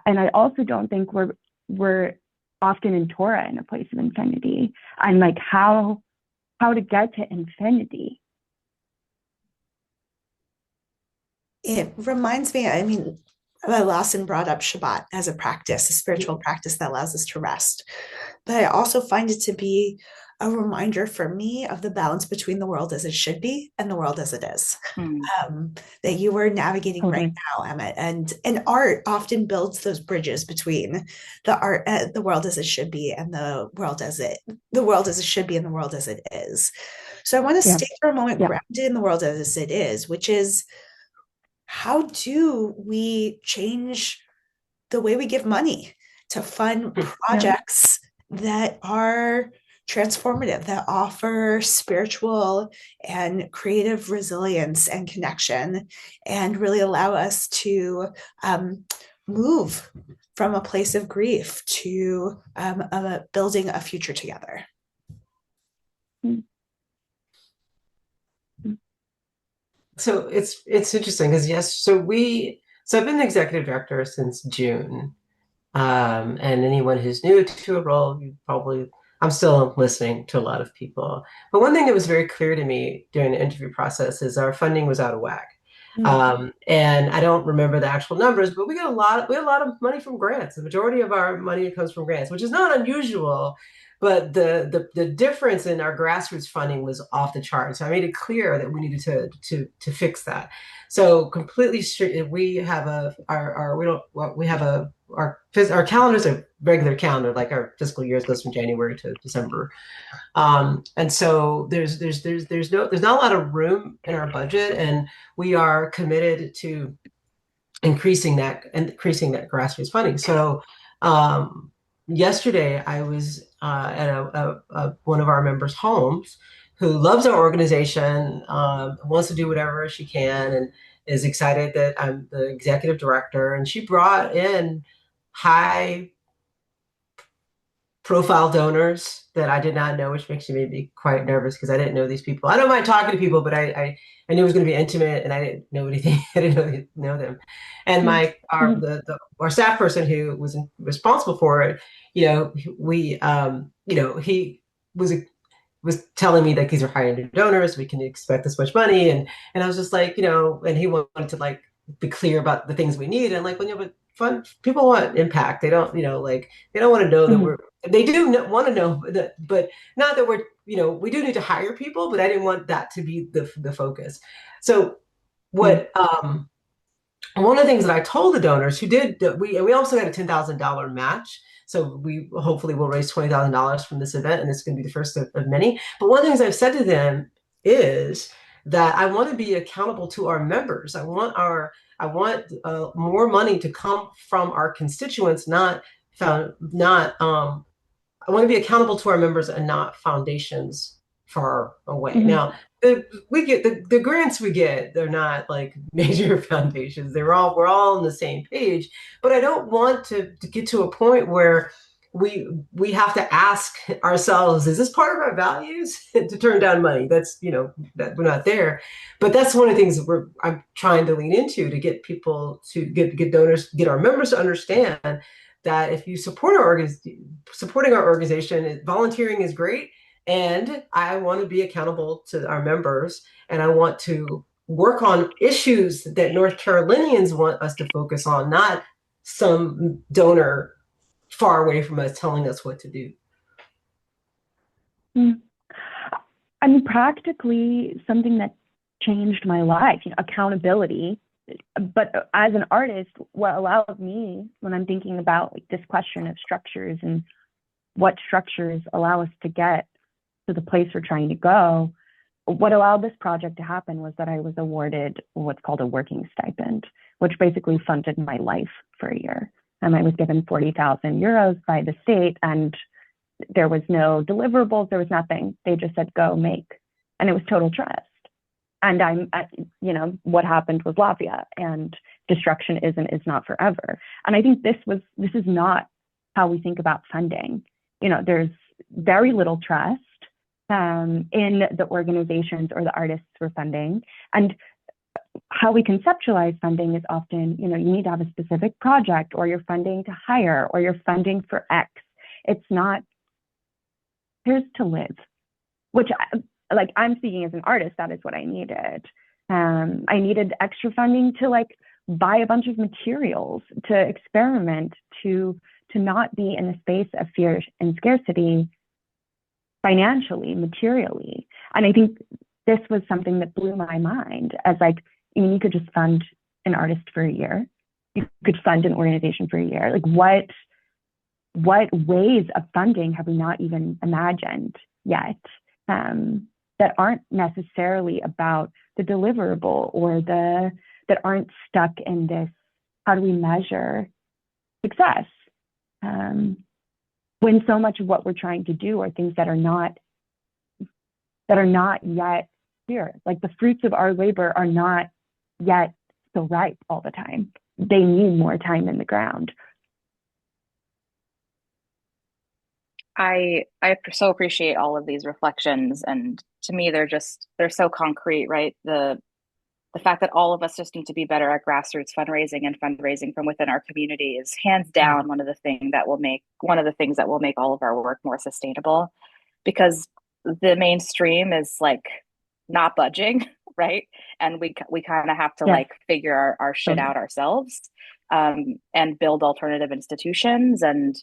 And I also don't think we're often in Torah in a place of infinity. And like how to get to infinity. It reminds me, I mean, Lawson brought up Shabbat as a practice, a spiritual practice that allows us to rest. But I also find it to be a reminder for me of the balance between the world as it should be and the world as it is. That you were navigating right now, Emmett. And art often builds those bridges between the world as it should be and the world as it should be and the world as it is. So I want to stay for a moment grounded in the world as it is, which is, how do we change the way we give money to fund projects that are transformative, that offer spiritual and creative resilience and connection, and really allow us to move from a place of grief to building a future together? So it's interesting because so I've been the executive director since June, and anyone who's new to a role, I'm still listening to a lot of people. But one thing that was very clear to me during the interview process is our funding was out of whack. And I don't remember the actual numbers, but we had a lot of money from grants. The majority of our money comes from grants, which is not unusual. But the difference in our grassroots funding was off the charts. So I made it clear that we needed to fix that. So completely straight, we have our calendar's a regular calendar, like our fiscal years goes from January to December, and so there's not a lot of room in our budget, and we are committed to increasing that grassroots funding. So yesterday I was at one of our members' homes who loves our organization, wants to do whatever she can, and is excited that I'm the executive director. And she brought in high profile donors that I did not know, which makes me maybe quite nervous because I didn't know these people. I don't mind talking to people, but I knew it was going to be intimate, and I didn't know anything. I didn't really know them. And our staff person who was responsible for it, he was telling me that these are high-end donors, we can expect this much money, and I was just like, and he wanted to like be clear about the things we need, and like, but fun people want impact. They don't, they don't want to know that they do want to know that, but not that we do need to hire people, but I didn't want that to be the focus. So what one of the things that I told the donors who did, we also had a $10,000 match. So we hopefully will raise $20,000 from this event, and it's going to be the first of many. But one of the things I've said to them is that I want to be accountable to our members. I want more money to come from our constituents, not I want to be accountable to our members and not foundations far away. Mhm. Now, we get the grants we get, they're not like major foundations. We're all on the same page, but I don't want to get to a point where we have to ask ourselves, is this part of our values to turn down money? That's, that we're not there. But that's one of the things that I'm trying to lean into, to get people to get donors, get our members to understand that if you support supporting our organization, volunteering is great. And I want to be accountable to our members, and I want to work on issues that North Carolinians want us to focus on, not some donor far away from us telling us what to do. I mean, practically something that changed my life, accountability. But as an artist, what allows me, when I'm thinking about like this question of structures and what structures allow us to get to the place we're trying to go, what allowed this project to happen was that I was awarded what's called a working stipend, which basically funded my life for a year. And I was given 40,000 euros by the state, and there was no deliverables, there was nothing. They just said, go make. And it was total trust. And what happened was Latvia, and destruction is and is not forever. And I think this is not how we think about funding. There's very little trust in the organizations or the artists we're funding. And how we conceptualize funding is often, you need to have a specific project, or you're funding to hire, or you're funding for X. It's not, here's to live, which I'm speaking as an artist, that is what I needed. I needed extra funding to buy a bunch of materials, to experiment, to not be in a space of fear and scarcity financially, materially. And I think this was something that blew my mind, as you could just fund an artist for a year. You could fund an organization for a year. What ways of funding have we not even imagined yet? That aren't necessarily about the deliverable, or that aren't stuck in this, how do we measure success? When so much of what we're trying to do are things that are not yet here. The fruits of our labor are not yet so ripe all the time. They need more time in the ground. I so appreciate all of these reflections, and to me they're so concrete, right? The fact that all of us just need to be better at grassroots fundraising and fundraising from within our community is hands down one of the things that will make all of our work more sustainable, because the mainstream is not budging, right? And we kind of have to figure our shit out ourselves, and build alternative institutions, and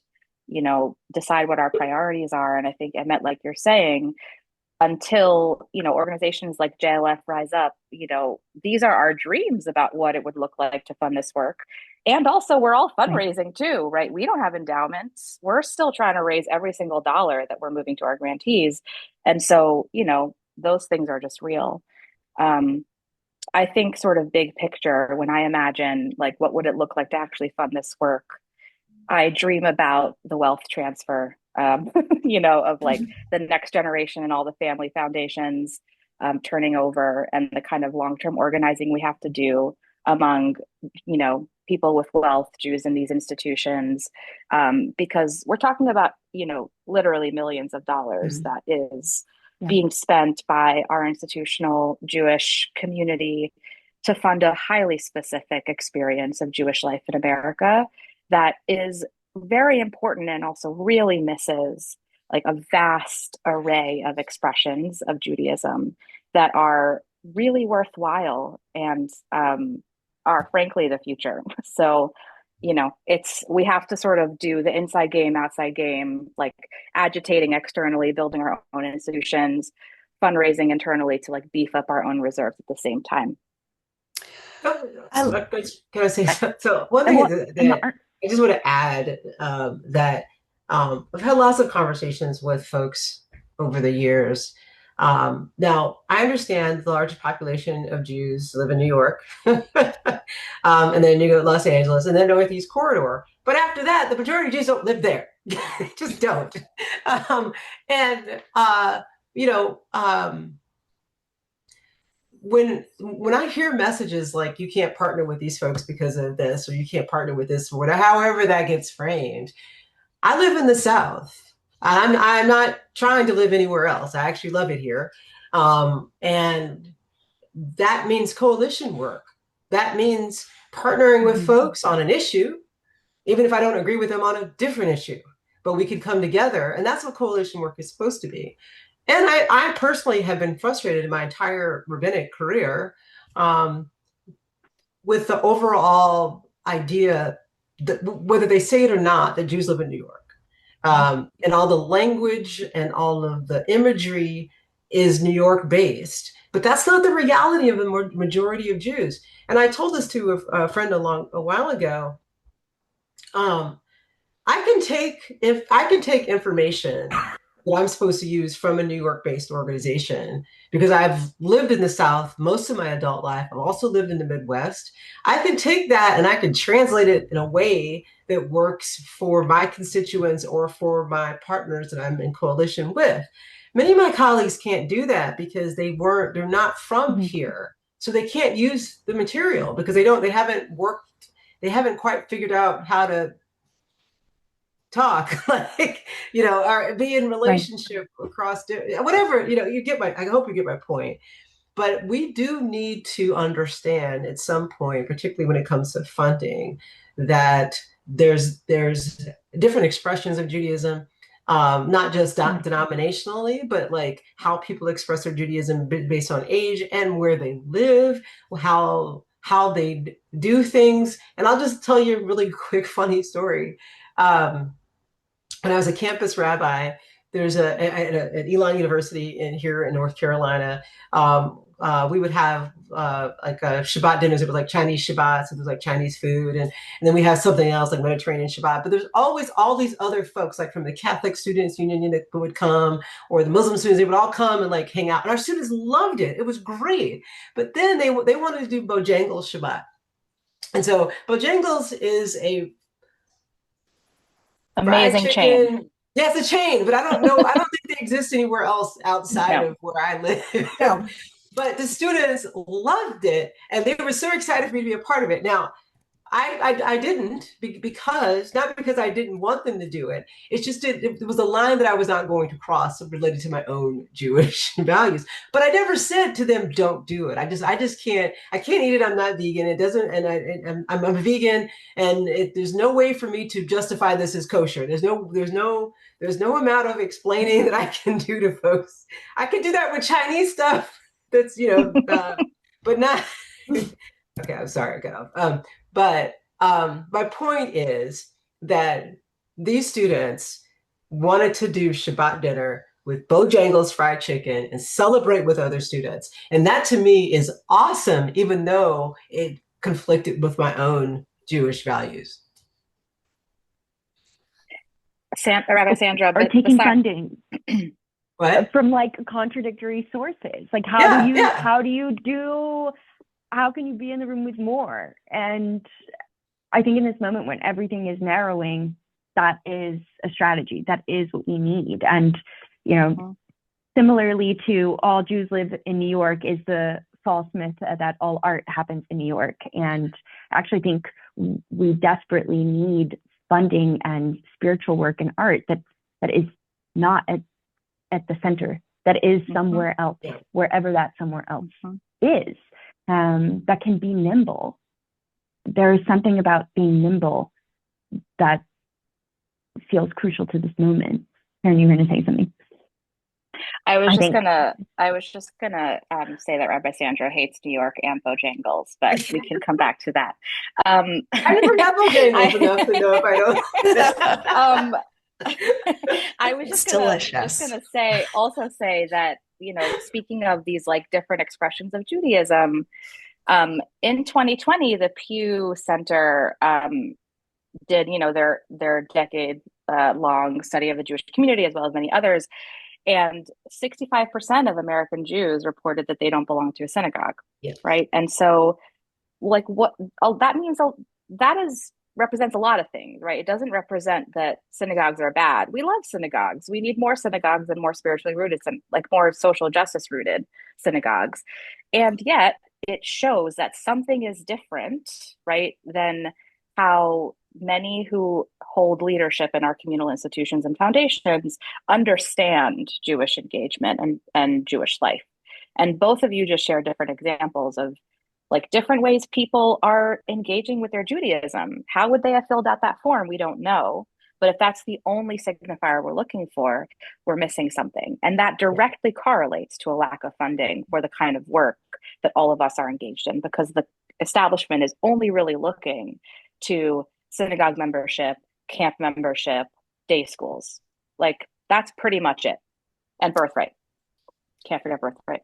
decide what our priorities are. And I think, Emmett, like you're saying, until organizations like JLF rise up, these are our dreams about what it would look like to fund this work. And also, we're all fundraising too, right? We don't have endowments. We're still trying to raise every single dollar that we're moving to our grantees. And so, those things are just real. I think sort of big picture, when I imagine what would it look like to actually fund this work, I dream about the wealth transfer, of the next generation and all the family foundations turning over, and the kind of long-term organizing we have to do among, people with wealth, Jews in these institutions, because we're talking about, literally millions of dollars that is being spent by our institutional Jewish community to fund a highly specific experience of Jewish life in America that is very important, and also really misses a vast array of expressions of Judaism that are really worthwhile and are frankly the future. So, we have to sort of do the inside game, outside game, agitating externally, building our own institutions, fundraising internally to beef up our own reserves at the same time. Can I say so? One thing that I just want to add, that I've had lots of conversations with folks over the years Now, I understand the largest population of Jews live in New York, and then you go to Los Angeles, and then Northeast Corridor. But after that, the majority of Jews don't live there. They just don't. And you know, when I hear messages like you can't partner with these folks because of this, or you can't partner with this, or whatever, however that gets framed, I live in the South. I'm not trying to live anywhere else. I actually love it here. And that means coalition work. That means partnering with folks on an issue, even if I don't agree with them on a different issue, but we could come together. And that's what coalition work is supposed to be. And I personally have been frustrated in my entire rabbinic career with the overall idea that, whether they say it or not, that Jews live in New York. And all the language and all of the imagery is New York based, but that's not the reality of the majority of Jews. And I told this to a friend a while ago. I can take information that I'm supposed to use from a New York-based organization because I've lived in the South most of my adult life. I've also lived in the Midwest. I can take that and I can translate it in a way that works for my constituents or for my partners that I'm in coalition with. Many of my colleagues can't do that because they're not from here. So they can't use the material because they haven't quite figured out how to talk, like, or be in relationship across whatever, I hope you get my point. But we do need to understand at some point, particularly when it comes to funding, that there's different expressions of Judaism, not just denominationally, but like how people express their Judaism based on age and where they live, how they do things. And I'll just tell you a really quick, funny story. When I was a campus rabbi, there's at Elon University here in North Carolina, we would have like Shabbat dinners. It was like Chinese Shabbat, so there's like Chinese food, and then we have something else like Mediterranean Shabbat. But there's always all these other folks, like from the Catholic Students Union that would come, or the Muslim students. They would all come and like hang out, and our students loved it. It was great. But then they wanted to do Bojangles Shabbat, and so Bojangles is a amazing chain. Yeah, it's a chain, but I don't think they exist anywhere else outside of where I live. But the students loved it, and they were so excited for me to be a part of it. Now, I didn't, not because I didn't want them to do it. It's just it was a line that I was not going to cross related to my own Jewish values. But I never said to them, "Don't do it." I just can't. I can't eat it. I'm not vegan. It doesn't, and I'm a vegan, and there's no way for me to justify this as kosher. There's no amount of explaining that I can do to folks. I can do that with Chinese stuff. That's but not. Okay, I'm sorry, I got off. But my point is that these students wanted to do Shabbat dinner with Bojangles fried chicken and celebrate with other students. And that to me is awesome, even though it conflicted with my own Jewish values. Rabbi Sandra, or taking funding what? from like contradictory sources. Like how can you be in the room with more? And I think in this moment when everything is narrowing, that is a strategy. That is what we need. And, similarly to all Jews live in New York is the false myth that all art happens in New York. And I actually think we desperately need funding and spiritual work and art that is not at the center, that is somewhere else, wherever that somewhere else is. That can be nimble. There is something about being nimble that feels crucial to this moment. Karen, you were going to say something. I was just gonna say that Rabbi Sandra hates New York and Bojangles, but we can come back to that. I never got Bojangles enough to know if I don't. I was just gonna say that, speaking of these like different expressions of Judaism, in 2020, the Pew Center did, their decade long study of the Jewish community, as well as many others. And 65% of American Jews reported that they don't belong to a synagogue, Yeah. right? And so, like, what that means, that is represents a lot of things, right? It doesn't represent that synagogues are bad. We love synagogues. We need more synagogues and more spiritually rooted, like more social justice rooted synagogues. And yet it shows that something is different, right, than how many who hold leadership in our communal institutions and foundations understand Jewish engagement and Jewish life. And both of you just shared different examples of like different ways people are engaging with their Judaism. How would they have filled out that form? We don't know. But if that's the only signifier we're looking for, we're missing something. And that directly correlates to a lack of funding for the kind of work that all of us are engaged in, because the establishment is only really looking to synagogue membership, camp membership, day schools. Like that's pretty much it. And birthright. Can't forget birthright.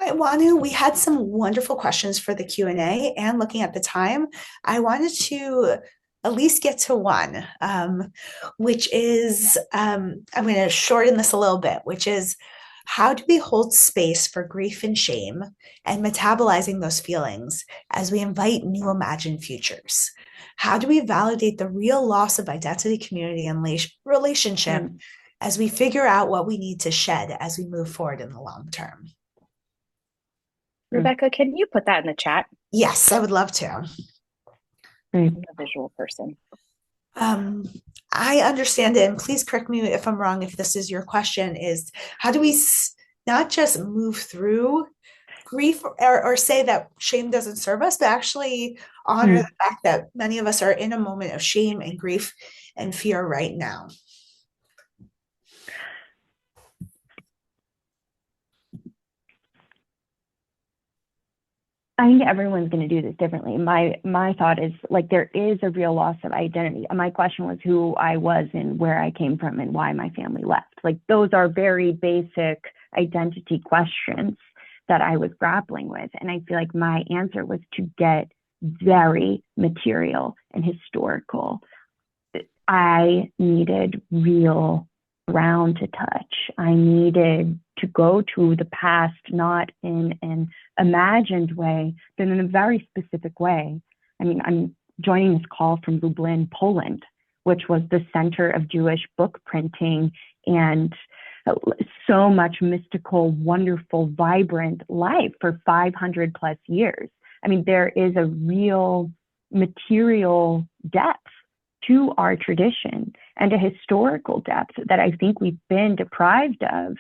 All right, Wanu, we had some wonderful questions for the Q&A, and looking at the time, I wanted to at least get to one, which is, I'm going to shorten this a little bit, which is, how do we hold space for grief and shame and metabolizing those feelings as we invite new imagined futures? How do we validate the real loss of identity, community, and relationship as we figure out what we need to shed as we move forward in the long term? Rebecca, can you put that in the chat? Yes, I would love to. I'm a visual person. I understand it, and please correct me if I'm wrong, if this is your question, is how do we not just move through grief or say that shame doesn't serve us, but actually honor the fact that many of us are in a moment of shame and grief and fear right now? I think everyone's going to do this differently. My thought is like there is a real loss of identity. My question was who I was and where I came from and why my family left. Like those are very basic identity questions that I was grappling with. And I feel like my answer was to get very material and historical. I needed real ground to touch. I needed to go to the past, not in an imagined way, but in a very specific way. I mean, I'm joining this call from Lublin, Poland, which was the center of Jewish book printing and so much mystical, wonderful, vibrant life for 500 plus years. I mean, there is a real material depth to our tradition and a historical depth that I think we've been deprived of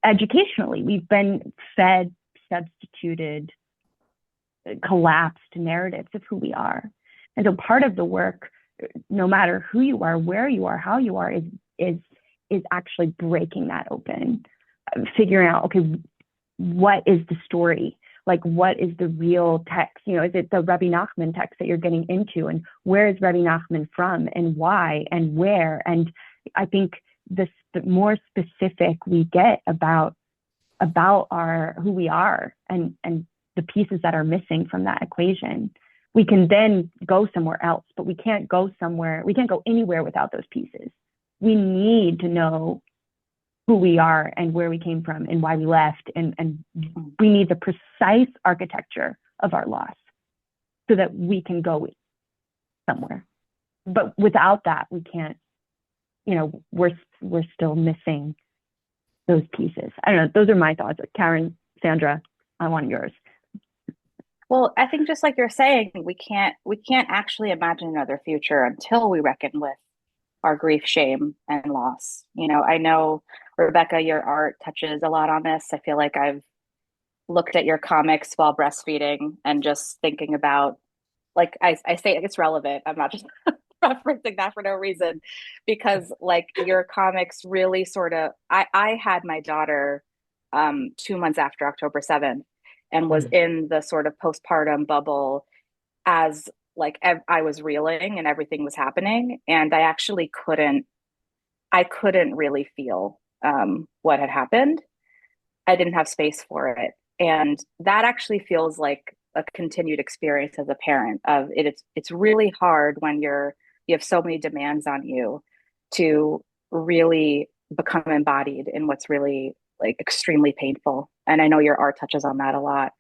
educationally. We've been fed substituted, collapsed narratives of who we are. And so part of the work, no matter who you are, where you are, how you are, is actually breaking that open, figuring out, okay, what is the story? Like, what is the real text? You know, is it the Rabbi Nachman text that you're getting into? And where is Rabbi Nachman from and why and where? And I think the more specific we get about who we are and the pieces that are missing from that equation, we can then go somewhere else, but we can't go anywhere without those pieces. We need to know who we are and where we came from and why we left. And we need the precise architecture of our loss so that we can go somewhere. But without that, we can't, we're still missing those pieces. I don't know. Those are my thoughts. Karen, Sandra, I want yours. Well, I think just like you're saying, we can't actually imagine another future until we reckon with our grief, shame, and loss. I know, Rebecca, your art touches a lot on this. I feel like I've looked at your comics while breastfeeding and just thinking about, like, I say it's relevant. I'm not just referencing that for no reason, because like your comics really sort of, I had my daughter 2 months after October 7th and was in the sort of postpartum bubble as like I was reeling and everything was happening. And I actually couldn't really feel what had happened. I didn't have space for it. And that actually feels like a continued experience as a parent of it. It's really hard when you have so many demands on you to really become embodied in what's really like extremely painful. And I know your art touches on that a lot.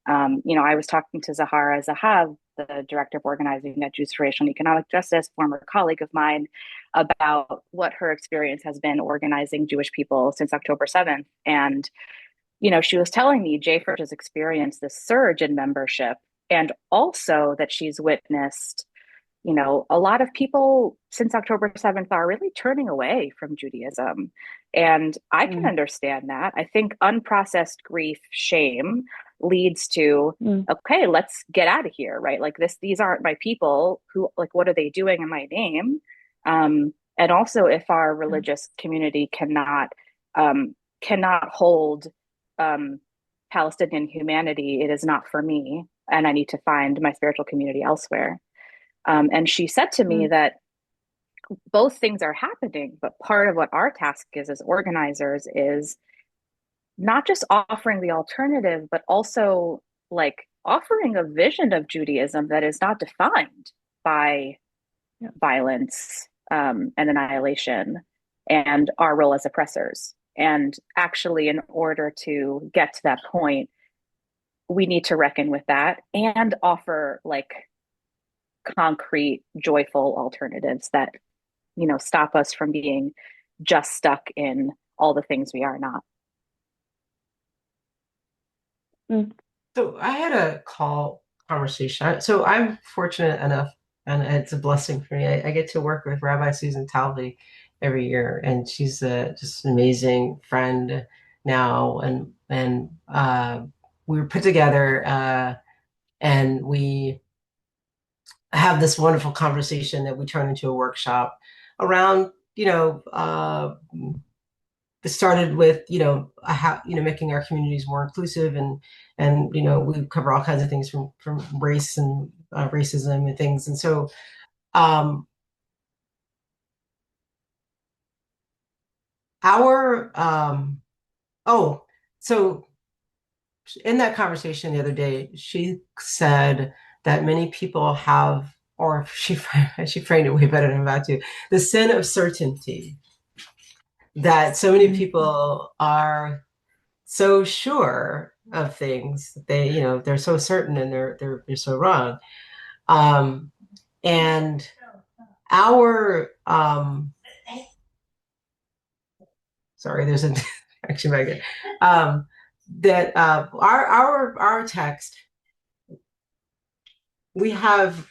I was talking to Zahara Zahav, the director of organizing at Jews for Racial and Economic Justice, former colleague of mine, about what her experience has been organizing Jewish people since October 7th. And, she was telling me JFERJ has experienced this surge in membership, and also that she's witnessed a lot of people since October 7th are really turning away from Judaism. And I can understand that. I think unprocessed grief, shame leads to, okay, let's get out of here, right? Like these aren't my people. Who, like, what are they doing in my name? And also if our religious community cannot hold Palestinian humanity, it is not for me. And I need to find my spiritual community elsewhere. And she said to me that both things are happening, but part of what our task is as organizers is not just offering the alternative, but also like offering a vision of Judaism that is not defined by violence and annihilation and our role as oppressors. And actually, in order to get to that point, we need to reckon with that and offer like concrete, joyful alternatives that, stop us from being just stuck in all the things we are not. So I had a conversation. So I'm fortunate enough, and it's a blessing for me. I get to work with Rabbi Susan Talvi every year, and she's just an amazing friend now. And we were put together, and we have this wonderful conversation that we turn into a workshop around, it started with, how, making our communities more inclusive, and we cover all kinds of things from race and racism and things. And so so in that conversation the other day, she said that many people have, or she framed it way better than I'm about to, the sin of certainty, that so many people are so sure of things that they're so certain, and they're so wrong. And our sorry, there's an action back there. That our text, we have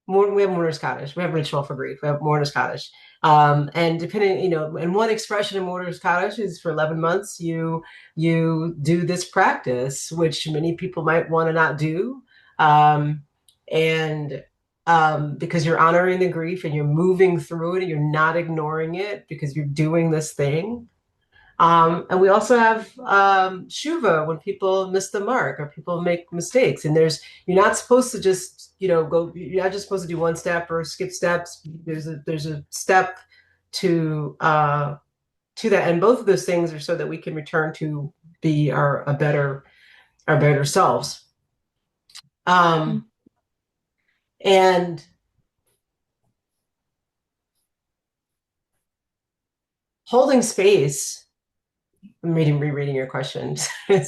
Mourner's Kaddish, we have Ritual for Grief, we have Mourner's Kaddish. And depending, and one expression in Mourner's Kaddish is for 11 months, you do this practice, which many people might want to not do. Because you're honoring the grief and you're moving through it and you're not ignoring it because you're doing this thing. And we also have Shuva, when people miss the mark or people make mistakes, and you're not supposed to just go. You're not just supposed to do one step or skip steps. There's a step to that, and both of those things are so that we can return to be our better selves. And holding space. I'm rereading your questions. I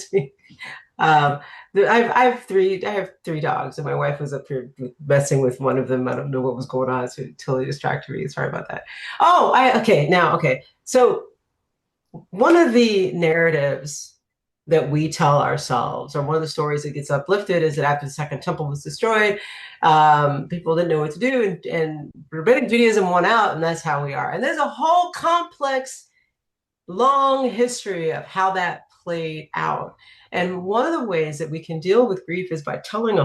have three dogs, and my wife was up here messing with one of them. I don't know what was going on, so it totally distracted me. Sorry about that. Okay. So one of the narratives that we tell ourselves, or one of the stories that gets uplifted, is that after the Second Temple was destroyed, people didn't know what to do, and Rabbinic Judaism won out, and that's how we are. And there's a whole complex, long history of how that played out. And one of the ways that we can deal with grief is by telling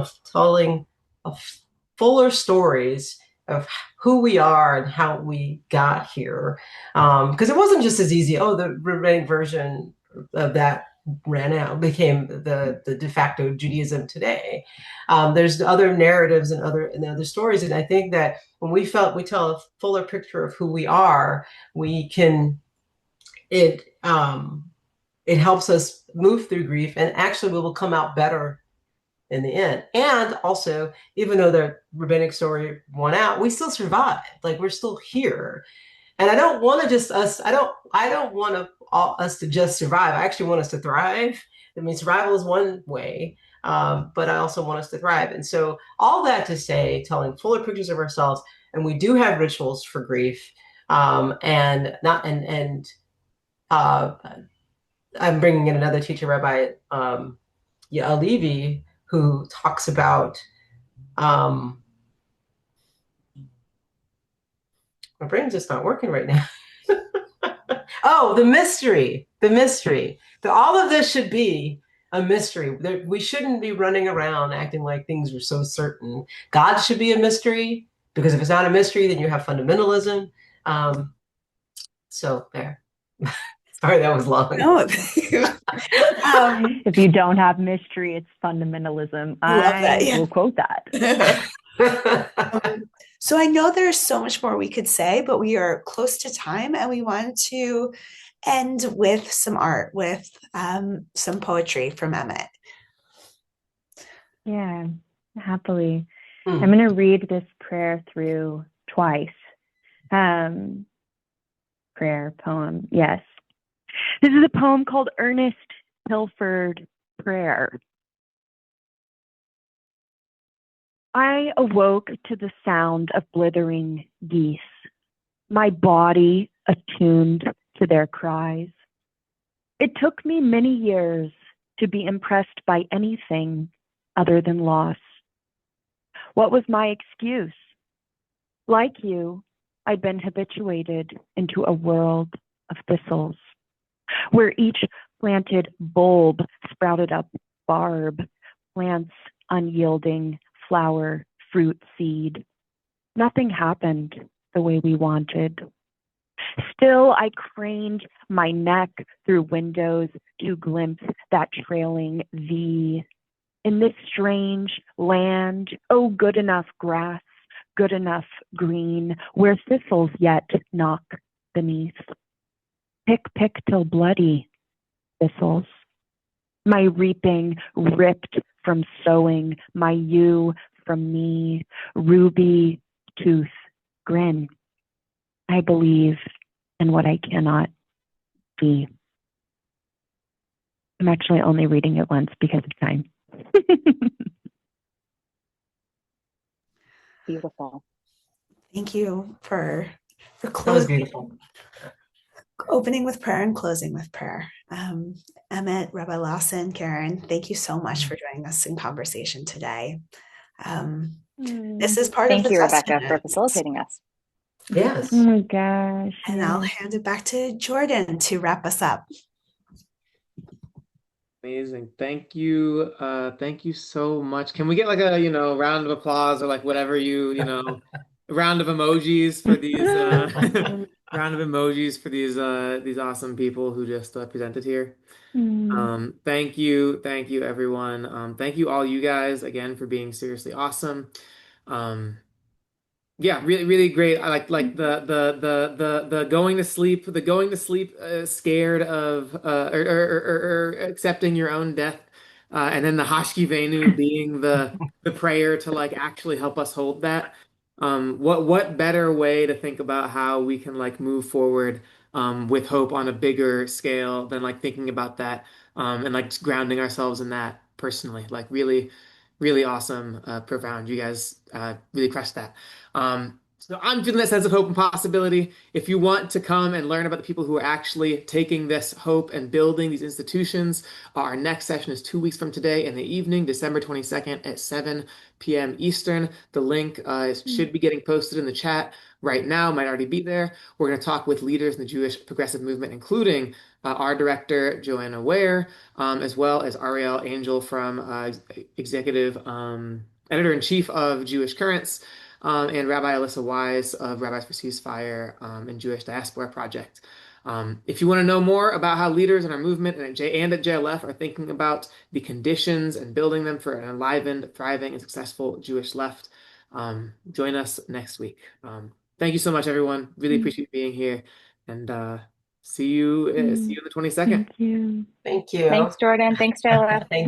fuller stories of who we are and how we got here. Because it wasn't just as easy, the rabbinic version of that ran out, became the de facto Judaism today. There's other narratives and other stories. And I think that when we tell a fuller picture of who we are, we can, it helps us move through grief, and actually we will come out better in the end. And also, even though the rabbinic story won out, we still survived. Like, we're still here. And I don't want to just us. I don't want us to just survive. I actually want us to thrive. I mean, survival is one way, but I also want us to thrive. And so, all that to say, telling fuller pictures of ourselves, and we do have rituals for grief, and not and uh, I'm bringing in another teacher, Rabbi Levi, who talks about. My brain's just not working right now. Oh, the mystery. All of this should be a mystery. We shouldn't be running around acting like things are so certain. God should be a mystery, because if it's not a mystery, then you have fundamentalism. So there. Sorry, that was long. No. If you don't have mystery, it's fundamentalism. I will quote that. So I know there's so much more we could say, but we are close to time, and we wanted to end with some art, with some poetry from Emmett. Yeah, happily. I'm going to read this prayer through twice. Prayer, poem, yes. This is a poem called Ernest Pilford Prayer. I awoke to the sound of blithering geese, my body attuned to their cries. It took me many years to be impressed by anything other than loss. What was my excuse? Like you, I'd been habituated into a world of thistles, where each planted bulb sprouted up barb, plants unyielding, flower, fruit, seed. Nothing happened the way we wanted. Still, I craned my neck through windows to glimpse that trailing V. In this strange land, oh, good enough grass, good enough green, where thistles yet knock beneath. Pick, pick till bloody, thistles. My reaping ripped from sowing, my you from me, ruby tooth grin. I believe in what I cannot be. I'm actually only reading it once because of time. Beautiful. Thank you for That was closing. beautiful. Opening with prayer and closing with prayer. Emmett, Rabbi Lawson, Karen, thank you so much for joining us in conversation today. This is part of Thank the you, Rebecca, for testament. facilitating us. Yes. Oh my gosh. And I'll hand it back to Jordan to wrap us up. Amazing. Thank you. Thank you so much. Can we get like a, round of applause or like whatever round of emojis for these round of emojis for these awesome people who just presented here. Thank you everyone. Thank you all you guys again for being seriously awesome. Yeah, really, really great. I like the going to sleep, scared of or accepting your own death, and then the Hashki Venu being the prayer to like actually help us hold that. What better way to think about how we can like move forward with hope on a bigger scale than like thinking about that and like grounding ourselves in that personally. Like really, really awesome, profound. You guys really crushed that. So I'm feeling that sense of hope and possibility. If you want to come and learn about the people who are actually taking this hope and building these institutions, our next session is 2 weeks from today in the evening, December 22nd at 7 p.m. Eastern. The link should be getting posted in the chat right now, might already be there. We're going to talk with leaders in the Jewish progressive movement, including our director, Joanna Ware, as well as Ariel Angel from executive editor-in-chief of Jewish Currents, and Rabbi Alyssa Wise of Rabbis for Ceasefire and Jewish Diaspora Project. If you want to know more about how leaders in our movement and at JLF are thinking about the conditions and building them for an enlivened, thriving, and successful Jewish left, join us next week. Thank you so much, everyone. Really appreciate being here, and see you on the 22nd. Thank you. Thank you. Thanks, Jordan. Thanks, JLF. Thank